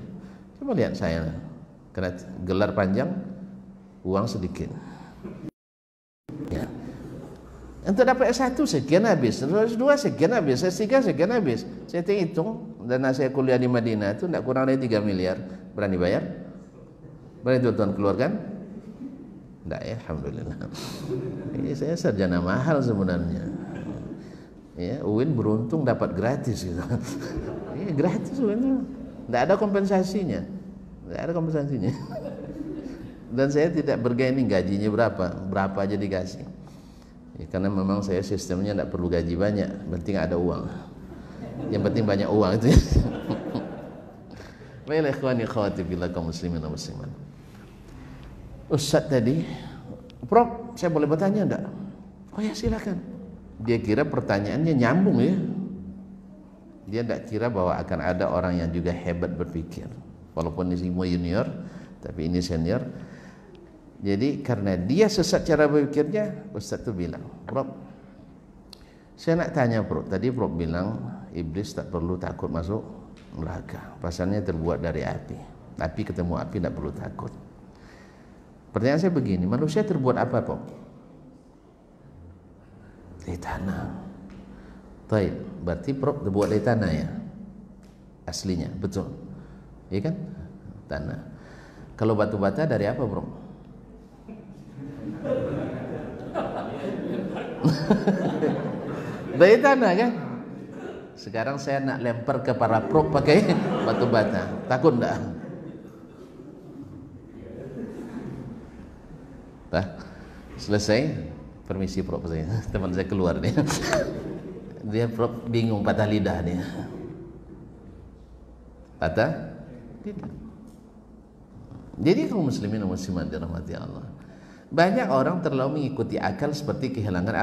Coba lihat saya, kena gelar panjang, uang sedikit. Ya. Untuk dapat S1 sekian habis, S2 sekian habis, S3 sekian habis. Saya hitung, dana saya kuliah di Madinah itu tidak kurang dari 3 miliar. Berani bayar? Berani tuan-tuan keluarkan? Tidak ya, alhamdulillah. Ini saya sarjana mahal sebenarnya. Ya, UIN beruntung dapat gratis gitu. Iya, gratis UIN. Tidak ada kompensasinya. Tidak ada kompensasinya. Dan saya tidak bergaining gajinya berapa aja dikasih. Ya, karena memang saya sistemnya tidak perlu gaji banyak, penting ada uang. Yang penting banyak uang itu. Baiklah ikhwani akhwati fillah kaum muslimin dan muslimat. Ustaz tadi, Prof, saya boleh bertanya enggak? Oh ya silakan. Dia kira pertanyaannya nyambung ya. Dia tidak kira bahwa akan ada orang yang juga hebat berpikir. Walaupun ini semua junior, tapi ini senior. Jadi karena dia sesat cara berpikirnya, Ustaz itu bilang, Prof, saya nak tanya Prof, tadi Prof bilang iblis tak perlu takut masuk neraka, pasalnya terbuat dari api. Api ketemu api tidak perlu takut. Pertanyaan saya begini, manusia terbuat apa Prof? Dari tanah. Baik, berarti Prof terbuat dari tanah ya? Aslinya, betul. Iya kan? Tanah. Kalau batu bata dari apa Prof? Dari tanah kan? Sekarang saya nak lempar ke para Prof pakai batu bata. Takut enggak? Bah, selesai. Permisi Prof saya. Teman saya keluar nih. Dia Prof bingung patah lidah dia. Patah lidah. Jadi kaum muslimin dan muslimat dirahmati Allah. Banyak orang terlalu mengikuti akal seperti kehilangan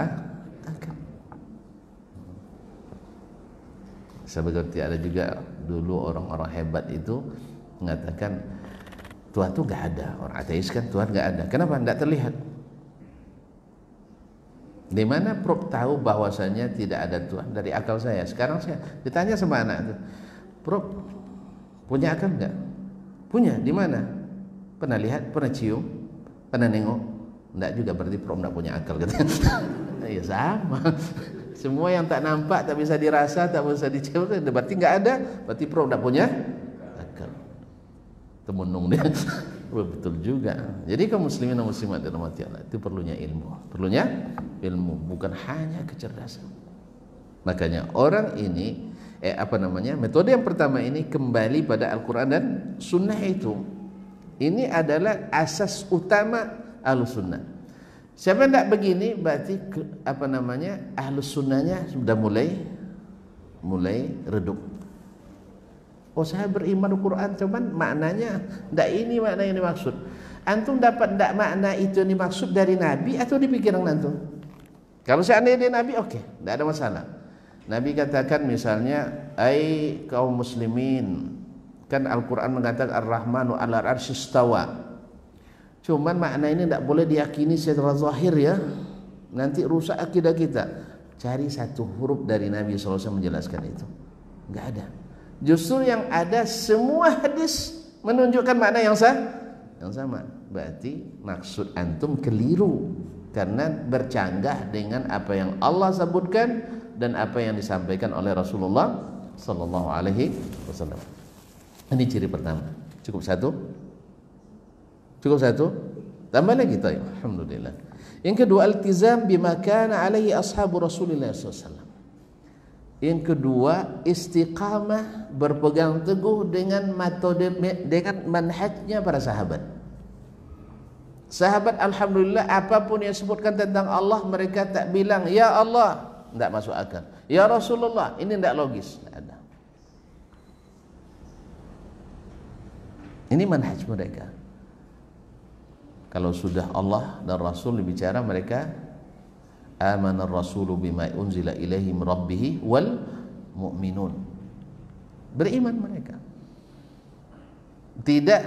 akal. Seperti ada juga dulu orang-orang hebat itu mengatakan Tuhan itu nggak ada. Orang ateis kan Tuhan nggak ada. Kenapa? Nggak terlihat. Di mana Prof tahu bahwasanya tidak ada Tuhan? Dari akal saya. Sekarang saya ditanya sama anak itu, Prof punya akal nggak? Punya. Di mana? Pernah lihat? Pernah cium? Pernah nengok? Nggak juga, berarti Prof nggak punya akal katanya. Ya sama. Semua yang tak nampak, tak bisa dirasa, tak bisa dicium, berarti nggak ada. Berarti Prof nggak punya akal. Temenung dia. Betul juga. Jadi kaum muslimin dan muslimat dirahmati Allah, itu perlunya ilmu. Perlunya ilmu, bukan hanya kecerdasan. Makanya orang ini metode yang pertama ini kembali pada Al-Quran dan Sunnah itu. Ini adalah asas utama Ahlus Sunnah. Siapa yang tidak begini berarti Ahlus Sunnahnya sudah mulai redup. Oh saya beriman Al-Quran, cuman maknanya tidak ini makna yang dimaksud. Antum dapat tidak makna itu yang dimaksud dari Nabi atau di pikiran antum? Kalau seandainya Nabi, oke, tidak ada masalah. Nabi katakan misalnya, ai kaum muslimin, kan Al-Quran mengatakan Ar-Rahmanu 'alal 'arsy istawa. Cuman makna ini tidak boleh diyakini secara zahir ya. Nanti rusak akidah kita. Cari satu huruf dari Nabi SAW menjelaskan itu. Enggak ada. Justru yang ada semua hadis menunjukkan makna yang sama. Berarti maksud antum keliru karena bercanggah dengan apa yang Allah sebutkan dan apa yang disampaikan oleh Rasulullah sallallahu alaihi wasallam. Ini ciri pertama. Cukup satu? Cukup satu? Tambah lagi tayo. Alhamdulillah. Yang kedua, iltizam bima kana alaihi ashabu Rasulillah SAW. Yang kedua, istiqamah, berpegang teguh dengan metode, dengan manhajnya para sahabat. Sahabat alhamdulillah apapun yang disebutkan tentang Allah, mereka tak bilang ya Allah, tidak masuk akal. Ya Rasulullah, ini tidak logis, tidak ada. Ini manhaj mereka. Kalau sudah Allah dan Rasul bicara, mereka amana ar-rasulu bima unzila ilaihi min rabbih wal mu'minun. Beriman mereka. Tidak,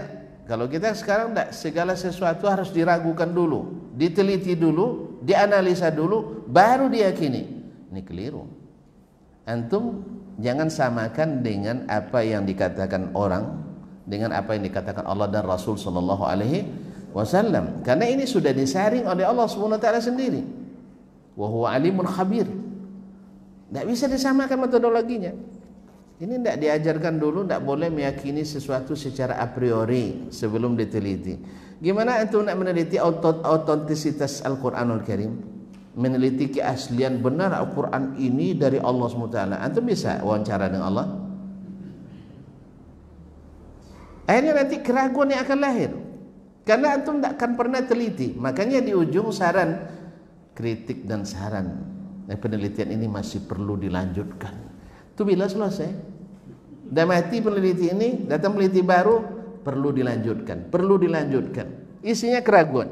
kalau kita sekarang tidak, segala sesuatu harus diragukan dulu, diteliti dulu, dianalisa dulu, baru diyakini. Ini keliru. Antum jangan samakan dengan apa yang dikatakan orang dengan apa yang dikatakan Allah dan Rasul sallallahu alaihi wasallam, karena ini sudah disaring oleh Allah Subhanahu wa taala sendiri. Wa huwa alimun khabir. Tidak bisa disamakan metodologinya. Ini tidak diajarkan dulu, tidak boleh meyakini sesuatu secara a priori sebelum diteliti. Gimana antum nak meneliti autentisitas Al-Qur'anul Karim? Meneliti keaslian benar Al-Qur'an ini dari Allah Subhanahu wa taala. Antum bisa wawancara dengan Allah? Akhirnya nanti keraguan yang akan lahir, karena antum tidak akan pernah teliti. Makanya di ujung saran, kritik dan saran, penelitian ini masih perlu dilanjutkan. Itu bila selesai, dah mati peneliti ini, datang peneliti baru, perlu dilanjutkan, perlu dilanjutkan. Isinya keraguan.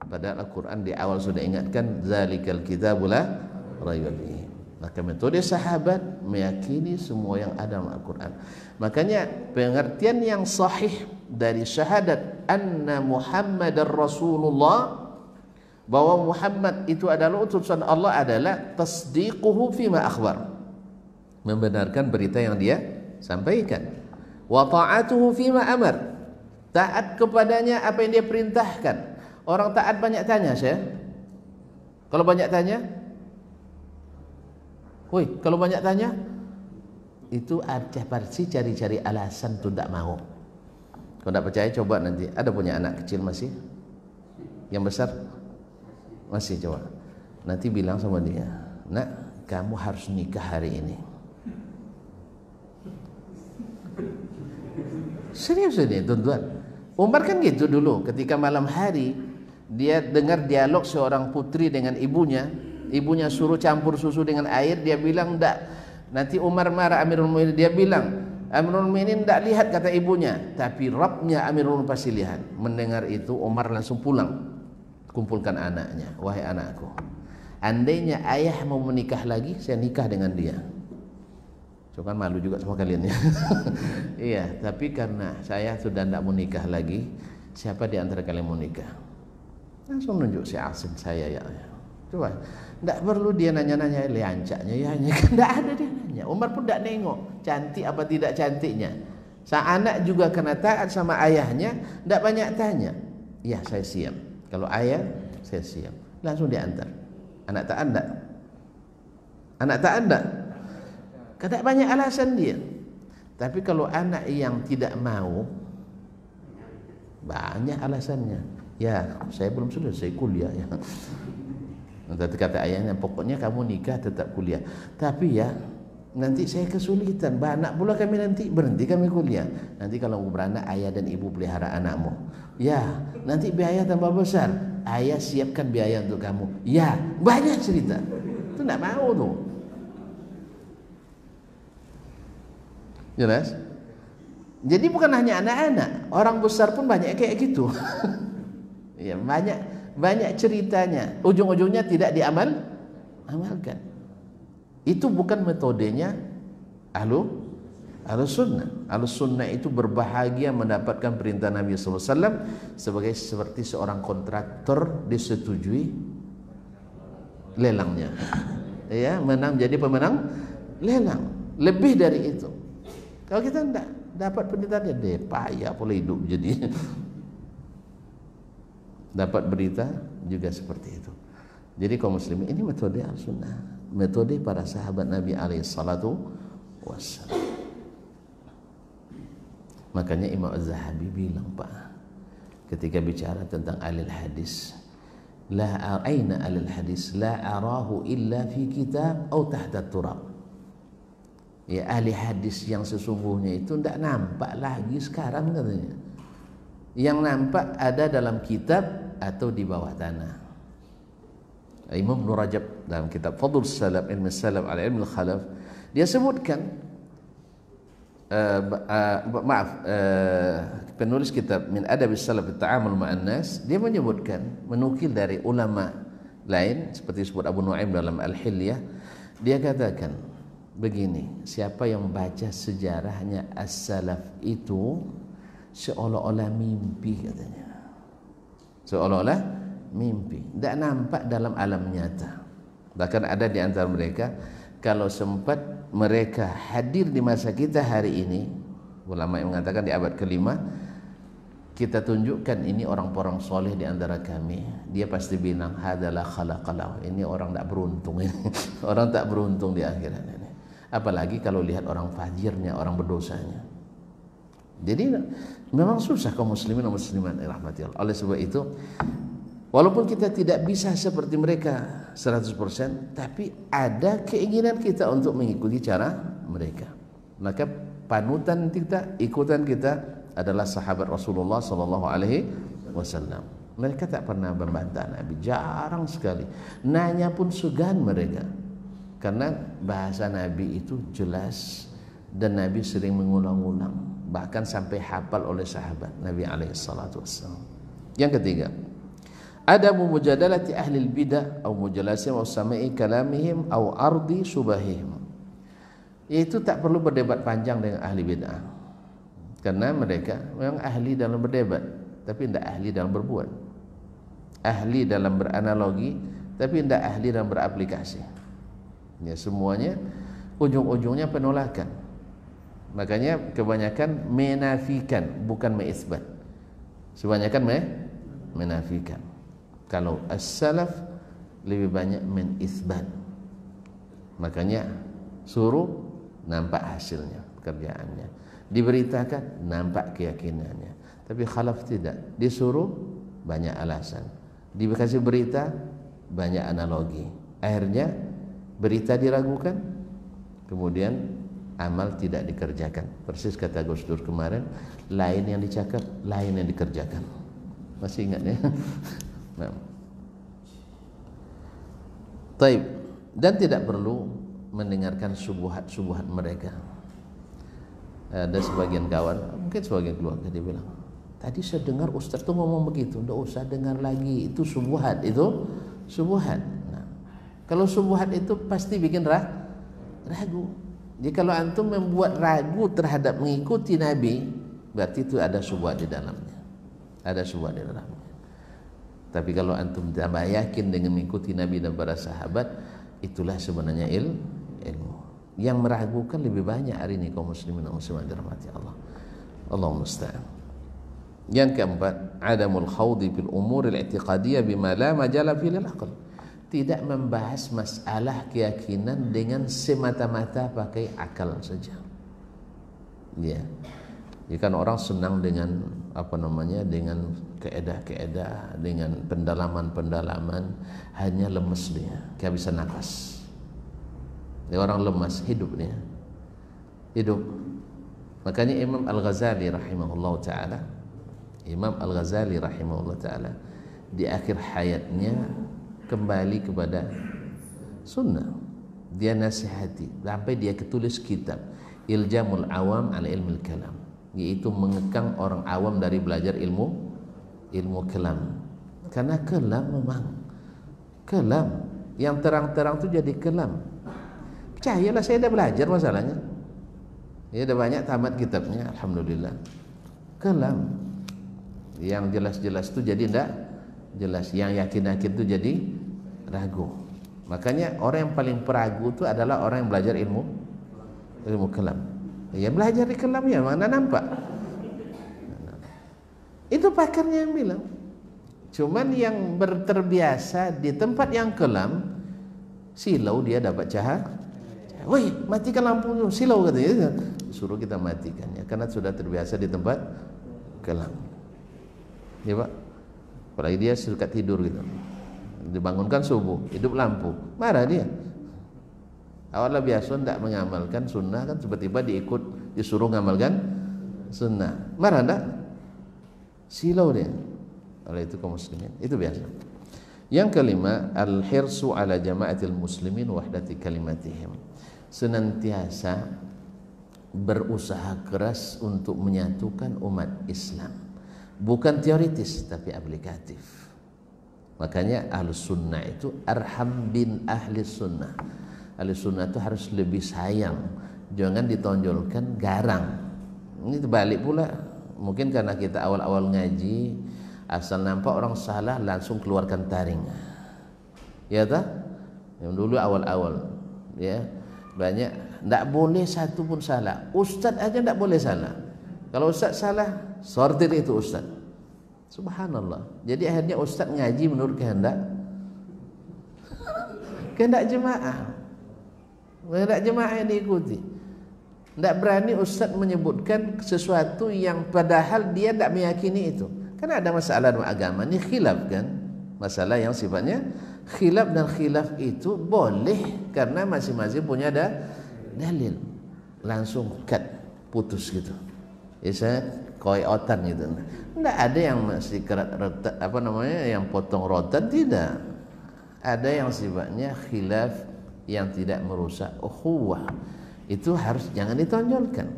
Padahal Al-Quran di awal sudah ingatkan, zalikal kitabul la raiba fihi. Maka metode sahabat meyakini semua yang ada dalam Al-Quran. Makanya pengertian yang sahih dari syahadat anna Muhammadar Rasulullah, bahwa Muhammad itu adalah utusan Allah, adalah tasdiquhu fima akhbar, membenarkan berita yang dia sampaikan. Wa ta'atuhu fima amar, taat kepadanya apa yang dia perintahkan. Orang taat banyak tanya saya. Kalau banyak tanya, kalau banyak tanya, itu ada pasti cari-cari alasan tu tidak mau. Kalau tidak percaya coba nanti, ada punya anak kecil masih? Yang besar? Masih, coba. Nanti bilang sama dia, nak, kamu harus nikah hari ini. Serius ini tuan-tuan. Umar kan gitu dulu, ketika malam hari dia dengar dialog seorang putri dengan ibunya. Ibunya suruh campur susu dengan air, dia bilang enggak. Nanti Umar marah, Amirul Mukminin. Dia bilang, Amirul Mukminin enggak lihat, kata ibunya, tapi Rabbnya Amirul Mukminin pasti lihat. Mendengar itu Umar langsung pulang, kumpulkan anaknya. Wahai anakku, andainya ayah mau menikah lagi, saya nikah dengan dia. Cuma malu juga sama kalian ya. Iya, tapi karena saya sudah tidak mau nikah lagi, siapa di antara kalian mau nikah? Langsung nunjuk si Asim, saya ya. Coba, tidak perlu dia nanya-nanya liancaknya, ya, tidak ada dia nanya. Umar pun tidak nengok cantik apa tidak cantiknya. Sang anak juga kena taat sama ayahnya, tidak banyak tanya. Ya, saya siap. Kalau ayah, saya siap. Langsung diantar. Anak taat tidak? Anak taat tidak? Tidak banyak alasan dia. Tapi kalau anak yang tidak mau, banyak alasannya. Ya, saya belum selesai kuliah ya. Nanti kata ayahnya, pokoknya kamu nikah tetap kuliah. Tapi ya, nanti saya kesulitan, beranak pula kami, nanti berhenti kami kuliah. Nanti kalau mau beranak, ayah dan ibu pelihara anakmu. Ya, nanti biaya tambah besar. Ayah siapkan biaya untuk kamu. Ya, banyak cerita. Itu tidak mau tuh. Jelas? Jadi bukan hanya anak-anak, orang besar pun banyak kayak gitu. Ya, banyak ceritanya, ujung-ujungnya tidak diamalkan. Itu bukan metodenya Ahlus Sunnah. Ahlus Sunnah itu berbahagia mendapatkan perintah Nabi SAW sebagai seperti seorang kontraktor disetujui lelangnya. Ya, menang jadi pemenang lelang. Lebih dari itu. Kalau kita tidak dapat perintahnya, deh payah pula hidup jadi. Dapat berita juga seperti itu. Jadi kaum muslimin, ini metode Al-Sunnah, metode para sahabat Nabi alaihi salatu wassalam. Makanya Imam Az-Zahabi bilang, Pak, ketika bicara tentang alil hadis, la aina alil hadis la arahu illa fi kitab atau tahta turab. Ya, ahli hadis yang sesungguhnya itu tidak nampak lagi sekarang katanya. Yang nampak ada dalam kitab atau di bawah tanah. Imam Ibn Rajab dalam kitab Fadlul Salaf, Ilmu Salaf ala Ilmu Khalaf, dia sebutkan penulis kitab Min Adabis Salaf At-Ta'amul Ma'an Nas, dia menyebutkan, menukil dari ulama lain seperti disebut Abu Nuaim dalam Al-Hilyah, dia katakan begini, siapa yang baca sejarahnya as-salaf itu seolah-olah mimpi katanya. Seolah-olah mimpi, tidak nampak dalam alam nyata. Bahkan ada di antara mereka, kalau sempat mereka hadir di masa kita hari ini, ulama yang mengatakan di abad kelima, kita tunjukkan ini orang-orang soleh di antara kami, dia pasti bilang hadalah khalaqalahu, ini orang tak beruntung ini. Orang tak beruntung di akhirat ini. Apalagi kalau lihat orang fajirnya, orang berdosanya. Jadi memang susah kaum muslimin dan muslimat rahmati Allah. Oleh sebab itu, walaupun kita tidak bisa seperti mereka 100%, tapi ada keinginan kita untuk mengikuti cara mereka. Maka panutan kita, ikutan kita adalah sahabat Rasulullah sallallahu alaihi wasallam. Mereka tak pernah membantah Nabi, jarang sekali. Nanya pun segan mereka. Karena bahasa Nabi itu jelas dan Nabi sering mengulang-ulang, bahkan sampai hafal oleh sahabat Nabi alaihi salatu wassalam. Yang ketiga, adabu mujadalati ahli bidah atau mujalasim atau sama'i kalamihim atau ardi subahihim, yaitu tak perlu berdebat panjang dengan ahli bid'ah, karena mereka memang ahli dalam berdebat tapi tidak ahli dalam berbuat, ahli dalam beranalogi tapi tidak ahli dalam beraplikasi. Ya, semuanya ujung-ujungnya penolakan. Makanya kebanyakan menafikan, bukan mengisbat. Kebanyakan menafikan. Kalau as-salaf lebih banyak menisbat. Makanya suruh nampak hasilnya, pekerjaannya. Diberitakan nampak keyakinannya. Tapi khalaf tidak. Disuruh banyak alasan. Dikasih berita banyak analogi. Akhirnya berita diragukan, kemudian amal tidak dikerjakan. Persis kata Gus Dur kemarin, lain yang dicakap, lain yang dikerjakan. Masih ingat ya? Nah. Taib. Dan tidak perlu mendengarkan subuhat-subuhat mereka. Ada sebagian kawan, mungkin sebagian keluarga, dia bilang, tadi saya dengar Ustaz tuh ngomong begitu, tidak usah dengar lagi, itu subuhat, itu subuhat. Kalau subuhat itu pasti bikin ragu. Jadi kalau antum membuat ragu terhadap mengikuti Nabi, berarti itu ada subuhat di dalamnya. Ada subuhat di dalamnya. Tapi kalau antum tambah yakin dengan mengikuti Nabi dan para sahabat, itulah sebenarnya ilmu. Yang meragukan lebih banyak hari ini kaum muslimin dan muslimat dirahmati Allah. Allahumma musta'an. Yang keempat, adamul khawdi fil umuril i'tiqadiyah bima la majala fil aql. Tidak membahas masalah keyakinan dengan semata-mata pakai akal saja. Ya. Jika orang senang dengan dengan keedah-keedah, dengan pendalaman-pendalaman, hanya lemes dia, kehabisan nafas. Dia orang lemas hidup dia. Hidup. Makanya Imam Al-Ghazali rahimahullah taala, di akhir hayatnya kembali kepada sunnah. Dia nasihati sampai dia ketulis kitab Iljamul Awam ala Ilmil Kalam, yaitu mengekang orang awam dari belajar ilmu kalam. Karena kalam memang kalam yang terang-terang itu jadi kalam. Percayalah, saya dah belajar masalahnya. Ya, dah banyak tamat kitabnya, alhamdulillah. Kalam yang jelas-jelas itu jadi tidak jelas, yang yakin-yakin itu jadi ragu. Makanya orang yang paling peragu itu adalah orang yang belajar ilmu kalam. Ya, belajar di kalam ya mana nampak. Itu pakarnya yang bilang. Cuman yang terbiasa di tempat yang kalam, silau dia dapat cahaya. woi matikan lampu silau katanya, suruh kita matikannya karena sudah terbiasa di tempat gelap. Ya Pak, apalagi dia suka tidur gitu, dibangunkan subuh, hidup lampu, marah dia. Awalnya biasa tidak mengamalkan sunnah kan, tiba-tiba disuruh ngamalkan sunnah, marah enggak? Silau dia. Oleh itu kaum muslimin, itu biasa. Yang kelima, al-hirsu ala jama'atil muslimin wahdati kalimatihim. Senantiasa berusaha keras untuk menyatukan umat Islam. Bukan teoritis tapi aplikatif. Makanya ahlus sunnah itu arham bin ahli sunnah. Ahli sunnah itu harus lebih sayang, jangan ditonjolkan garang. Ini terbalik pula. Mungkin karena kita awal-awal ngaji, asal nampak orang salah langsung keluarkan taring. Ya tak? Yang dulu awal-awal ya banyak, tidak boleh satu pun salah. Ustaz aja tidak boleh salah. Kalau ustaz salah, sortir itu ustaz. Subhanallah. Jadi akhirnya ustaz ngaji menurut kehendak jemaah. Kehendak jemaah yang diikuti. Tidak berani ustaz menyebutkan sesuatu yang padahal dia tidak meyakini itu. Karena ada masalah dalam agama ini khilaf kan, masalah yang sifatnya khilaf, dan khilaf itu boleh karena masing-masing punya dalil. Langsung cut, putus gitu. Ya saya koyotan gitu. Tidak ada yang masih yang potong rotan, tidak. Ada yang sifatnya khilaf yang tidak merusak ukhuwah. Itu harus jangan ditonjolkan.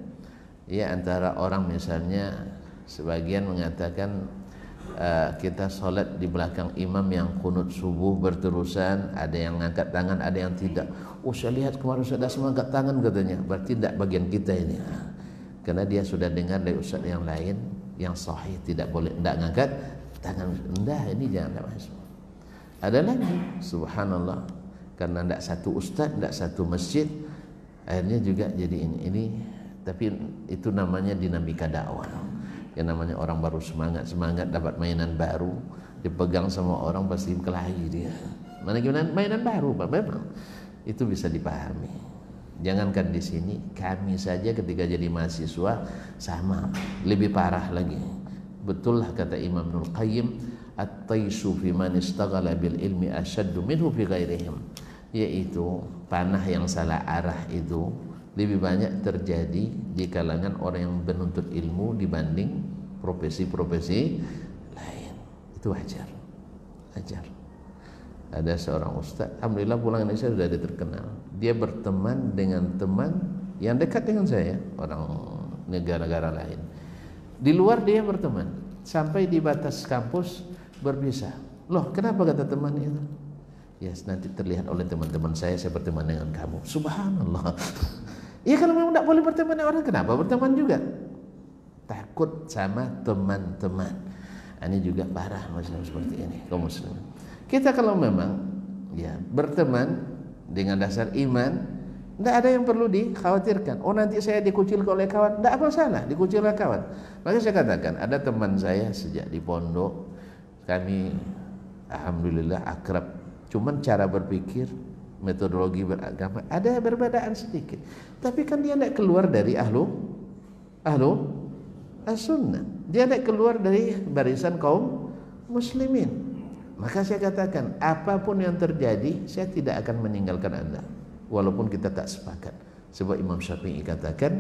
Ya antara orang misalnya sebagian mengatakan kita sholat di belakang imam yang kunut subuh berterusan, ada yang angkat tangan, ada yang tidak. Oh saya lihat kemarin sudah semua angkat tangan katanya, berarti tidak bagian kita ini. Karena dia sudah dengar dari ustaz yang lain yang sahih tidak boleh, tidak ngangkat tangan. Enggak, ini jangan masuk. Ada lagi, subhanallah, karena tidak satu ustaz, tidak satu masjid, akhirnya juga jadi ini. Tapi itu namanya dinamika dakwah. Yang namanya orang baru semangat dapat mainan baru, dipegang sama orang pasti kelahi dia. Mana gimana mainan baru, Pak? Memang itu bisa dipahami. Jangankan di sini, kami saja ketika jadi mahasiswa sama, lebih parah lagi. Betul lah kata Imam Ibnul Qayyim, at-taisu fi man istaghala bil ilmi ashaddu minhu fi ghairihim. Yaitu panah yang salah arah itu lebih banyak terjadi di kalangan orang yang menuntut ilmu dibanding profesi-profesi lain. Itu wajar. Ada seorang ustaz, alhamdulillah pulang Indonesia sudah dia terkenal. Dia berteman dengan teman yang dekat dengan saya, orang negara-negara lain. Di luar dia berteman, sampai di batas kampus berpisah. Loh, kenapa kata teman itu? Ya, nanti terlihat oleh teman-teman saya berteman dengan kamu. Subhanallah. Ya kalau memang tidak boleh berteman dengan orang, kenapa berteman juga? Takut sama teman-teman. Ini juga parah masalah seperti ini kaum muslimin. Kita kalau memang ya berteman dengan dasar iman, tidak ada yang perlu dikhawatirkan. Oh nanti saya dikucilkan oleh kawan, tidak masalah dikucil oleh kawan. Maka saya katakan ada teman saya sejak di pondok, kami alhamdulillah akrab. Cuman cara berpikir, metodologi beragama ada perbedaan sedikit. Tapi kan dia tidak keluar dari ahlu as-sunnah. Dia tidak keluar dari barisan kaum muslimin. Maka saya katakan, apapun yang terjadi, saya tidak akan meninggalkan Anda, walaupun kita tak sepakat. Sebab Imam Syafi'i katakan,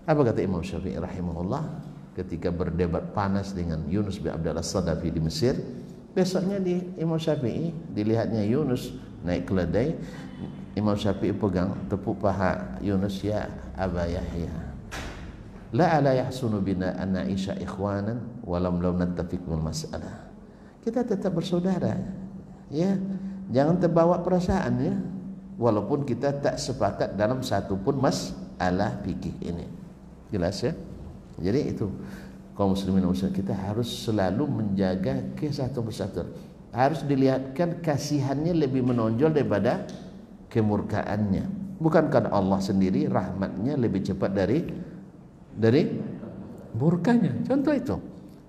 apa kata Imam Syafi'i rahimahullah ketika berdebat panas dengan Yunus bin Abdullah Sadafi di Mesir? Besoknya di Imam Syafi'i dilihatnya Yunus naik keledai, Imam Syafi'i pegang tepuk paha Yunus, ya Aba Yahya, la ala yahsunu bina an na'isha ikhwanan walam law nattafiq bil mas'alah. Kita tetap bersaudara, ya. Jangan terbawa perasaan, ya. Walaupun kita tak sepakat dalam satu pun masalah fikih ini. Jelas ya? Jadi itu kaum muslimin kita harus selalu menjaga kesatuan. Harus dilihatkan kasihannya lebih menonjol daripada kemurkaannya. Bukankah Allah sendiri rahmatnya lebih cepat dari murkanya? Contoh itu.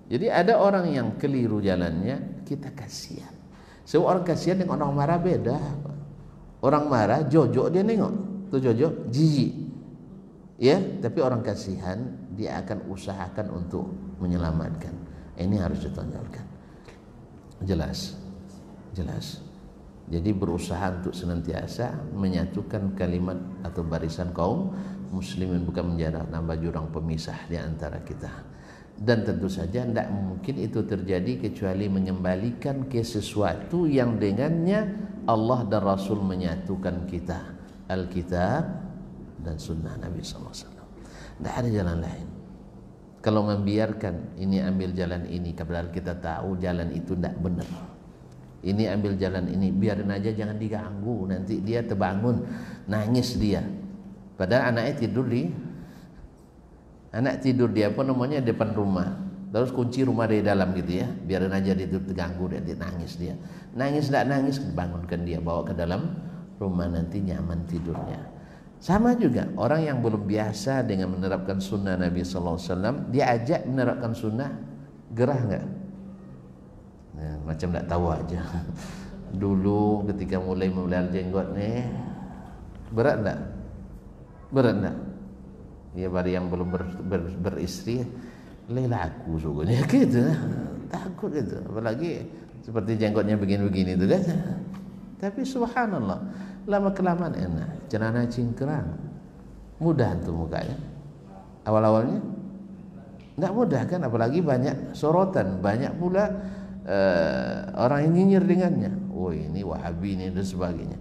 Jadi ada orang yang keliru jalannya, kita kasihan. Sebab orang kasihan dengan orang marah beda. Orang marah, jojo dia nengok. tuh Jojo, jijik. Ya, tapi orang kasihan dia akan usahakan untuk menyelamatkan. Ini harus ditonjolkan. Jelas. Jadi berusaha untuk senantiasa menyatukan kalimat atau barisan kaum muslimin, bukan menjadi nambah jurang pemisah di antara kita. Dan tentu saja tidak mungkin itu terjadi kecuali mengembalikan ke sesuatu yang dengannya Allah dan Rasul menyatukan kita, Alkitab dan Sunnah Nabi SAW. Tidak ada jalan lain. Kalau membiarkan ini ambil jalan ini, padahal kita tahu jalan itu tidak benar. Ini ambil jalan ini, biarin aja, jangan diganggu. Nanti dia terbangun, nangis dia. Padahal anaknya tidur dia apa namanya depan rumah. Terus kunci rumah dari dalam gitu ya. Biarin aja dia terganggu, dia nangis dia. Nangis tidak nangis, bangunkan dia, bawa ke dalam rumah, nanti nyaman tidurnya. Sama juga orang yang belum biasa dengan menerapkan sunnah Nabi SAW, dia ajak menerapkan sunnah, gerah nggak? Nah, macam tak tahu aja. Dulu ketika mulai memelihara jenggot nih, berat enggak? Ya bari yang belum beristri, lelah aku sungguhnya gitu, takut gitu. Apalagi seperti jenggotnya begini-begini itu kan. Tapi subhanallah, lama kelamaan enak. Celana cingkrang, mudah tuh mukanya. Awal-awalnya enggak mudah kan, apalagi banyak sorotan, banyak pula orang yang nyinyir dengannya. Oh ini Wahabi ini dan sebagainya.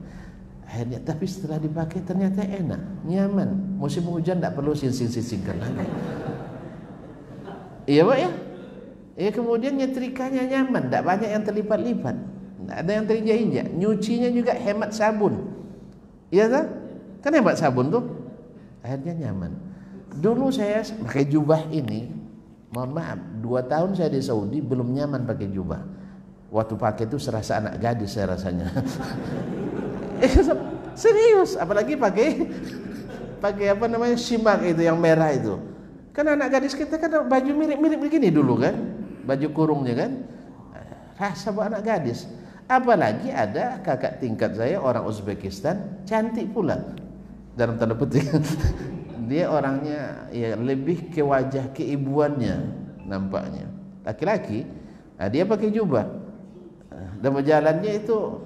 Akhirnya, tapi setelah dipakai ternyata enak, nyaman. Musim hujan tak perlu sising-sisingkan lagi. Iya Pak ya? Ya kemudian nyetrikanya nyaman, tak banyak yang terlipat-lipat, tak ada yang terinjak-injak. Nyucinya juga hemat sabun. Iya kan? Kan hemat sabun tuh. Akhirnya nyaman. Dulu saya pakai jubah ini, mohon maaf, 2 tahun saya di Saudi belum nyaman pakai jubah. Waktu pakai itu serasa anak gadis saya rasanya. Serius, apalagi pakai apa namanya simak itu yang merah itu. Kan anak gadis kita kan baju mirip-mirip begini dulu kan, baju kurungnya kan, rasa buat anak gadis. Apalagi ada kakak tingkat saya orang Uzbekistan, cantik pula dalam tanda petik. Dia orangnya ya lebih ke wajah keibuannya nampaknya. Laki-laki, dia pakai jubah dan berjalannya itu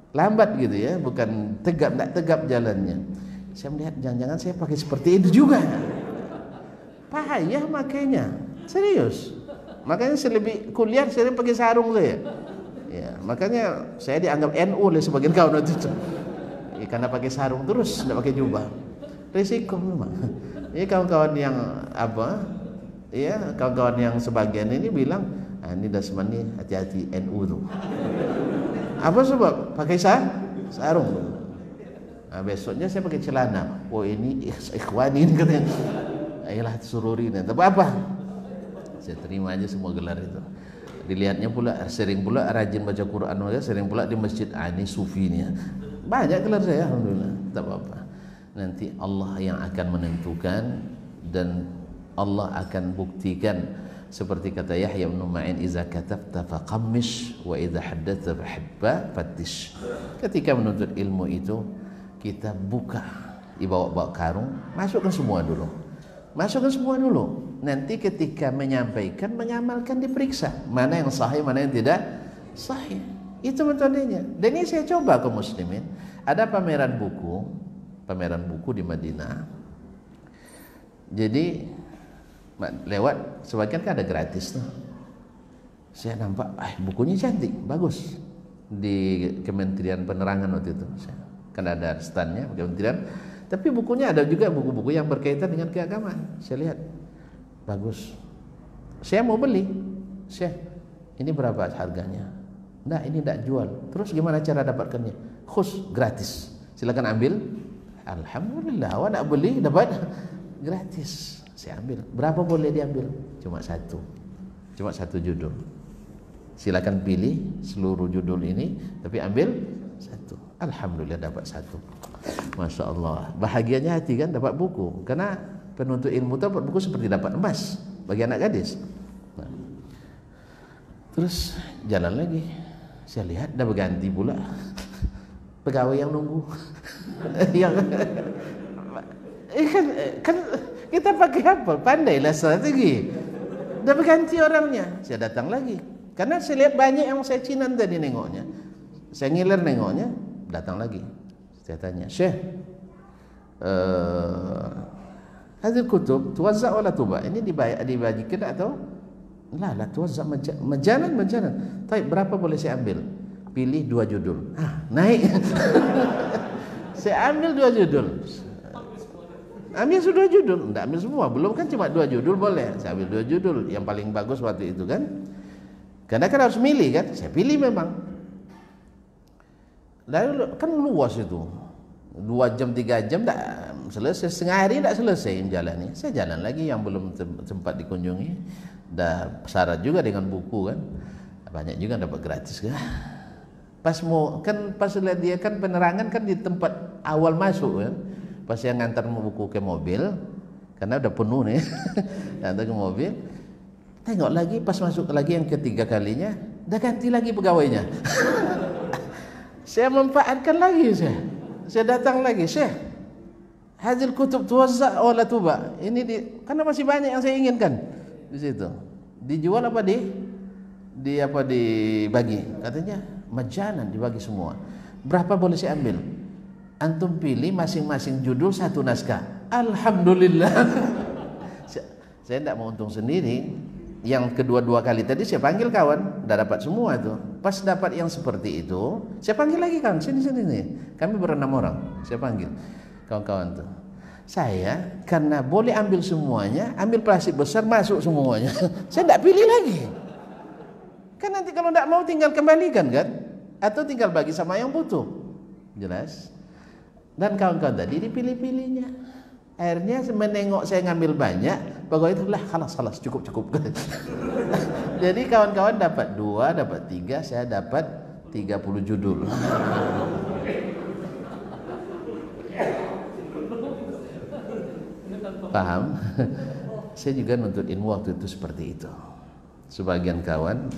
lambat gitu ya, bukan tegap, tak tegap jalannya. Saya melihat jangan-jangan saya pakai seperti itu juga. Payah makanya, serius. Makanya saya lebih kuliah saya pakai sarung saya. Ya, makanya saya dianggap NU oleh sebagian kawan itu. Ya, karena pakai sarung terus, tidak pakai jubah. Risiko memang. Ini kawan-kawan yang apa? Ya, kawan-kawan yang sebagian ini bilang, ini Dasman nih hati-hati NU tuh. Apa sebab? Pakai sarung. Nah, besoknya saya pakai celana. Oh ini ikhwani ini katanya. Ayolah sururi nih. Tapi apa? Saya terima aja semua gelar itu. Dilihatnya pula sering pula rajin baca Quran, sering pula di masjid. Ini sufi nih. Banyak gelar saya, alhamdulillah. Tak apa-apa. Nanti Allah yang akan menentukan dan Allah akan buktikan. Seperti kata Yahya bin Ma'in, iza katabta faqammish wa idza haddatsa fahibba fattish. Ketika menuntut ilmu itu kita buka, dibawa-bawa karung, masukkan semua dulu. Nanti ketika menyampaikan, mengamalkan diperiksa mana yang sahih, mana yang tidak sahih. Itu metodenya. Dan ini saya coba ke muslimin. Ada pameran buku di Madinah. Jadi lewat sebagian kan ada gratis tuh. Saya nampak bukunya cantik, bagus. Di Kementerian Penerangan waktu itu. Kan ada standnya Kementerian. Tapi bukunya ada juga buku-buku yang berkaitan dengan keagamaan. Saya lihat bagus. Saya mau beli. Ini berapa harganya? Nah, ini tidak jual. Terus gimana cara dapatkannya? Gratis. Silakan ambil. Alhamdulillah, awak nak beli dapat gratis. Saya ambil. Berapa boleh diambil? Cuma satu judul. Silakan pilih seluruh judul ini, tapi ambil satu. Alhamdulillah dapat satu. Masya Allah. Bahagianya hati kan dapat buku. Karena penuntut ilmu dapat buku seperti dapat emas bagi anak gadis. Nah. Terus jalan lagi. Saya lihat dah berganti pula. Pegawai yang nunggu. yang kan kita pakai apa? Pandailah strategi. Udah berganti orangnya, saya datang lagi. Karena saya lihat banyak yang saya cinan tadi nengoknya. Saya ngiler nengoknya, datang lagi. Saya tanya, Syekh, hadil kutub tuwazza wala tuba? Ini dibagikan atau? La tuwazza majalan. Baik, berapa boleh saya ambil? Pilih 2 judul. Naik. Saya ambil 2 judul. Ambil sudah judul, enggak ambil semua, belum kan cuma 2 judul boleh. Saya ambil 2 judul yang paling bagus waktu itu kan. Karena kan harus milih kan, saya pilih memang. Lalu kan luas itu, 2 jam 3 jam tak selesai, setengah hari tak selesai menjalani. Saya jalan lagi yang belum sempat dikunjungi. Dah syarat juga dengan buku kan, banyak juga dapat gratis kan. Pas lihat dia kan penerangan kan di tempat awal masuk kan. Pas yang ngantar buku ke mobil, karena udah penuh nih, ngantar ke mobil, tengok lagi pas masuk lagi yang ketiga kalinya, dah ganti lagi pegawainya. Saya manfaatkan lagi, saya datang lagi, Syekh, hadil kutub tuwazza wala tuba. Ini karena masih banyak yang saya inginkan di situ. Dijual apa dibagi? Katanya majalan, dibagi semua. Berapa boleh saya ambil? Antum pilih masing-masing judul 1 naskah. Alhamdulillah. Saya tidak mau untung sendiri. Yang kedua-dua kali tadi saya panggil kawan, udah dapat semua itu. Pas dapat yang seperti itu, saya panggil lagi kawan, sini. Kami ber-6 orang, saya panggil kawan-kawan tuh. Saya karena boleh ambil semuanya, ambil plastik besar masuk semuanya. Saya tidak pilih lagi. Kan nanti kalau tidak mau tinggal kembalikan kan, atau tinggal bagi sama yang butuh. Jelas? Dan kawan-kawan tadi dipilih-pilihnya. Akhirnya menengok saya ngambil banyak, pegawai itu lah halas cukup. Jadi kawan-kawan dapat 2, dapat 3, saya dapat 30 judul. Paham? Saya juga nuntut ilmu waktu itu seperti itu. Sebagian kawan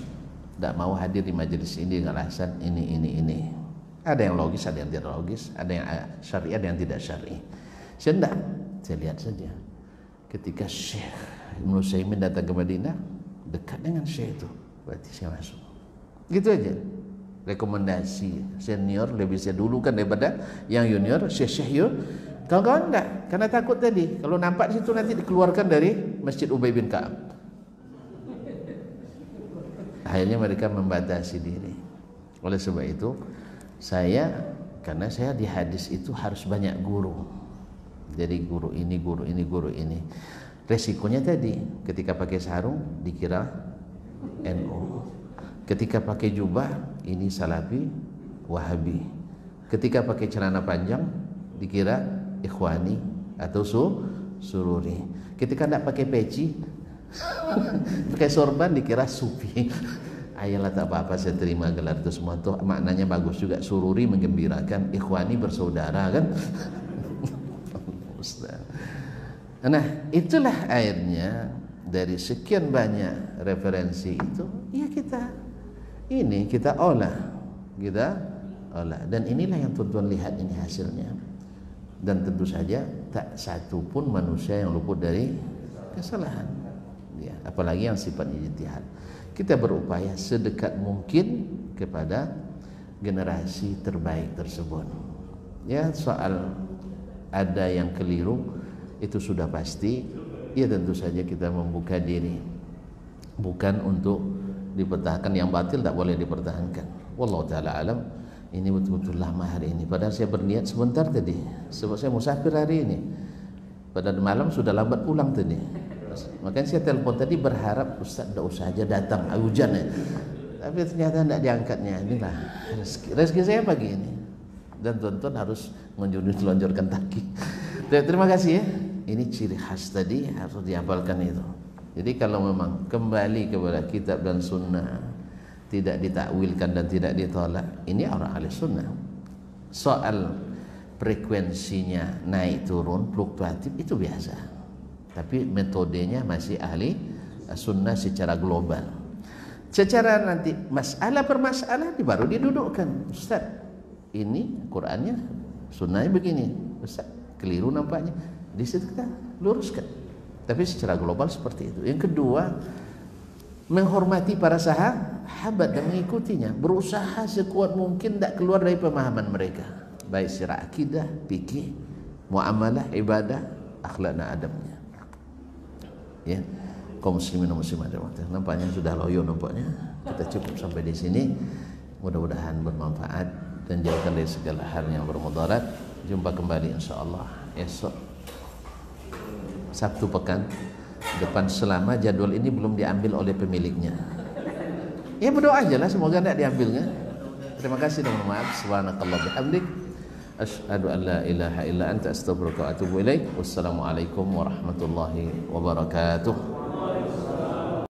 tidak mau hadir di majelis ini dengan alasan ini. Ada yang logis, ada yang tidak logis, ada yang syar'i, ada yang tidak syar'i. Saya tidak, saya lihat saja. Ketika Syekh Ibnu Utsaimin datang ke Madinah, dekat dengan Syekh itu, berarti saya masuk. Gitu aja. Rekomendasi senior lebih saya dulukan daripada yang junior. Syekh yuk. Kawan-kawan enggak, karena takut tadi. Kalau nampak di situ nanti dikeluarkan dari Masjid Ubay bin Ka'ab. Akhirnya mereka membatasi diri. Oleh sebab itu, karena saya di hadis itu harus banyak guru. Jadi guru ini. Resikonya tadi, ketika pakai sarung dikira NU. Ketika pakai jubah ini Salafi, Wahabi. Ketika pakai celana panjang dikira Ikhwani atau Sururi. Ketika tidak pakai peci, pakai sorban dikira Sufi. Ayolah tak apa-apa, saya terima gelar itu semua tuh, maknanya bagus juga. Sururi menggembirakan, Ikhwani bersaudara kan. Nah itulah akhirnya dari sekian banyak referensi itu, ya kita olah, dan inilah yang tuan-tuan lihat ini hasilnya. Dan tentu saja tak satu pun manusia yang luput dari kesalahan, ya, apalagi yang sifatnya ijtihad. Kita berupaya sedekat mungkin kepada generasi terbaik tersebut. Ya, soal ada yang keliru itu sudah pasti. Ya tentu saja kita membuka diri, bukan untuk dipertahankan yang batil, tak boleh dipertahankan. Wallahu taala alam. Ini betul-betul lama hari ini. Padahal saya berniat sebentar tadi, sebab saya musafir hari ini. Pada malam sudah lambat pulang tadi. Makanya saya telepon tadi berharap Ustaz tidak usah aja datang, hujan ya. Tapi ternyata tidak diangkatnya. Inilah rezeki saya pagi ini. Dan tuan-tuan harus melonjorkan kaki. Terima kasih ya. Ini ciri khas tadi harus dihafalkan itu. Jadi kalau memang kembali kepada kitab dan sunnah, tidak ditakwilkan dan tidak ditolak, ini orang ahli sunnah. Soal frekuensinya naik turun fluktuatif itu biasa, tapi metodenya masih ahli sunnah secara global. Secara nanti masalah per masalah baru didudukkan. Ustaz, ini Qurannya Sunnahnya begini, Ustaz, keliru nampaknya. Di situ kita luruskan. Tapi secara global seperti itu. Yang kedua, menghormati para sahabat dan mengikutinya, berusaha sekuat mungkin tidak keluar dari pemahaman mereka, baik secara akidah, fikih, muamalah, ibadah, akhlak dan adabnya. Ya, kaum muslimin dan muslimat, nampaknya sudah loyo nampaknya. Kita cukup sampai di sini. Mudah-mudahan bermanfaat dan jauhkan dari segala hal yang bermudarat. Jumpa kembali insyaallah esok Sabtu pekan depan, selama jadwal ini belum diambil oleh pemiliknya. Ya berdoa aja lah, semoga tidak diambilnya. Terima kasih dan mohon maaf. Subhanakallah bihamdik, asyhadu an la ilaha illa anta astaghfiruka wa atubu ilaik. Wassalamualaikum warahmatullahi wabarakatuh.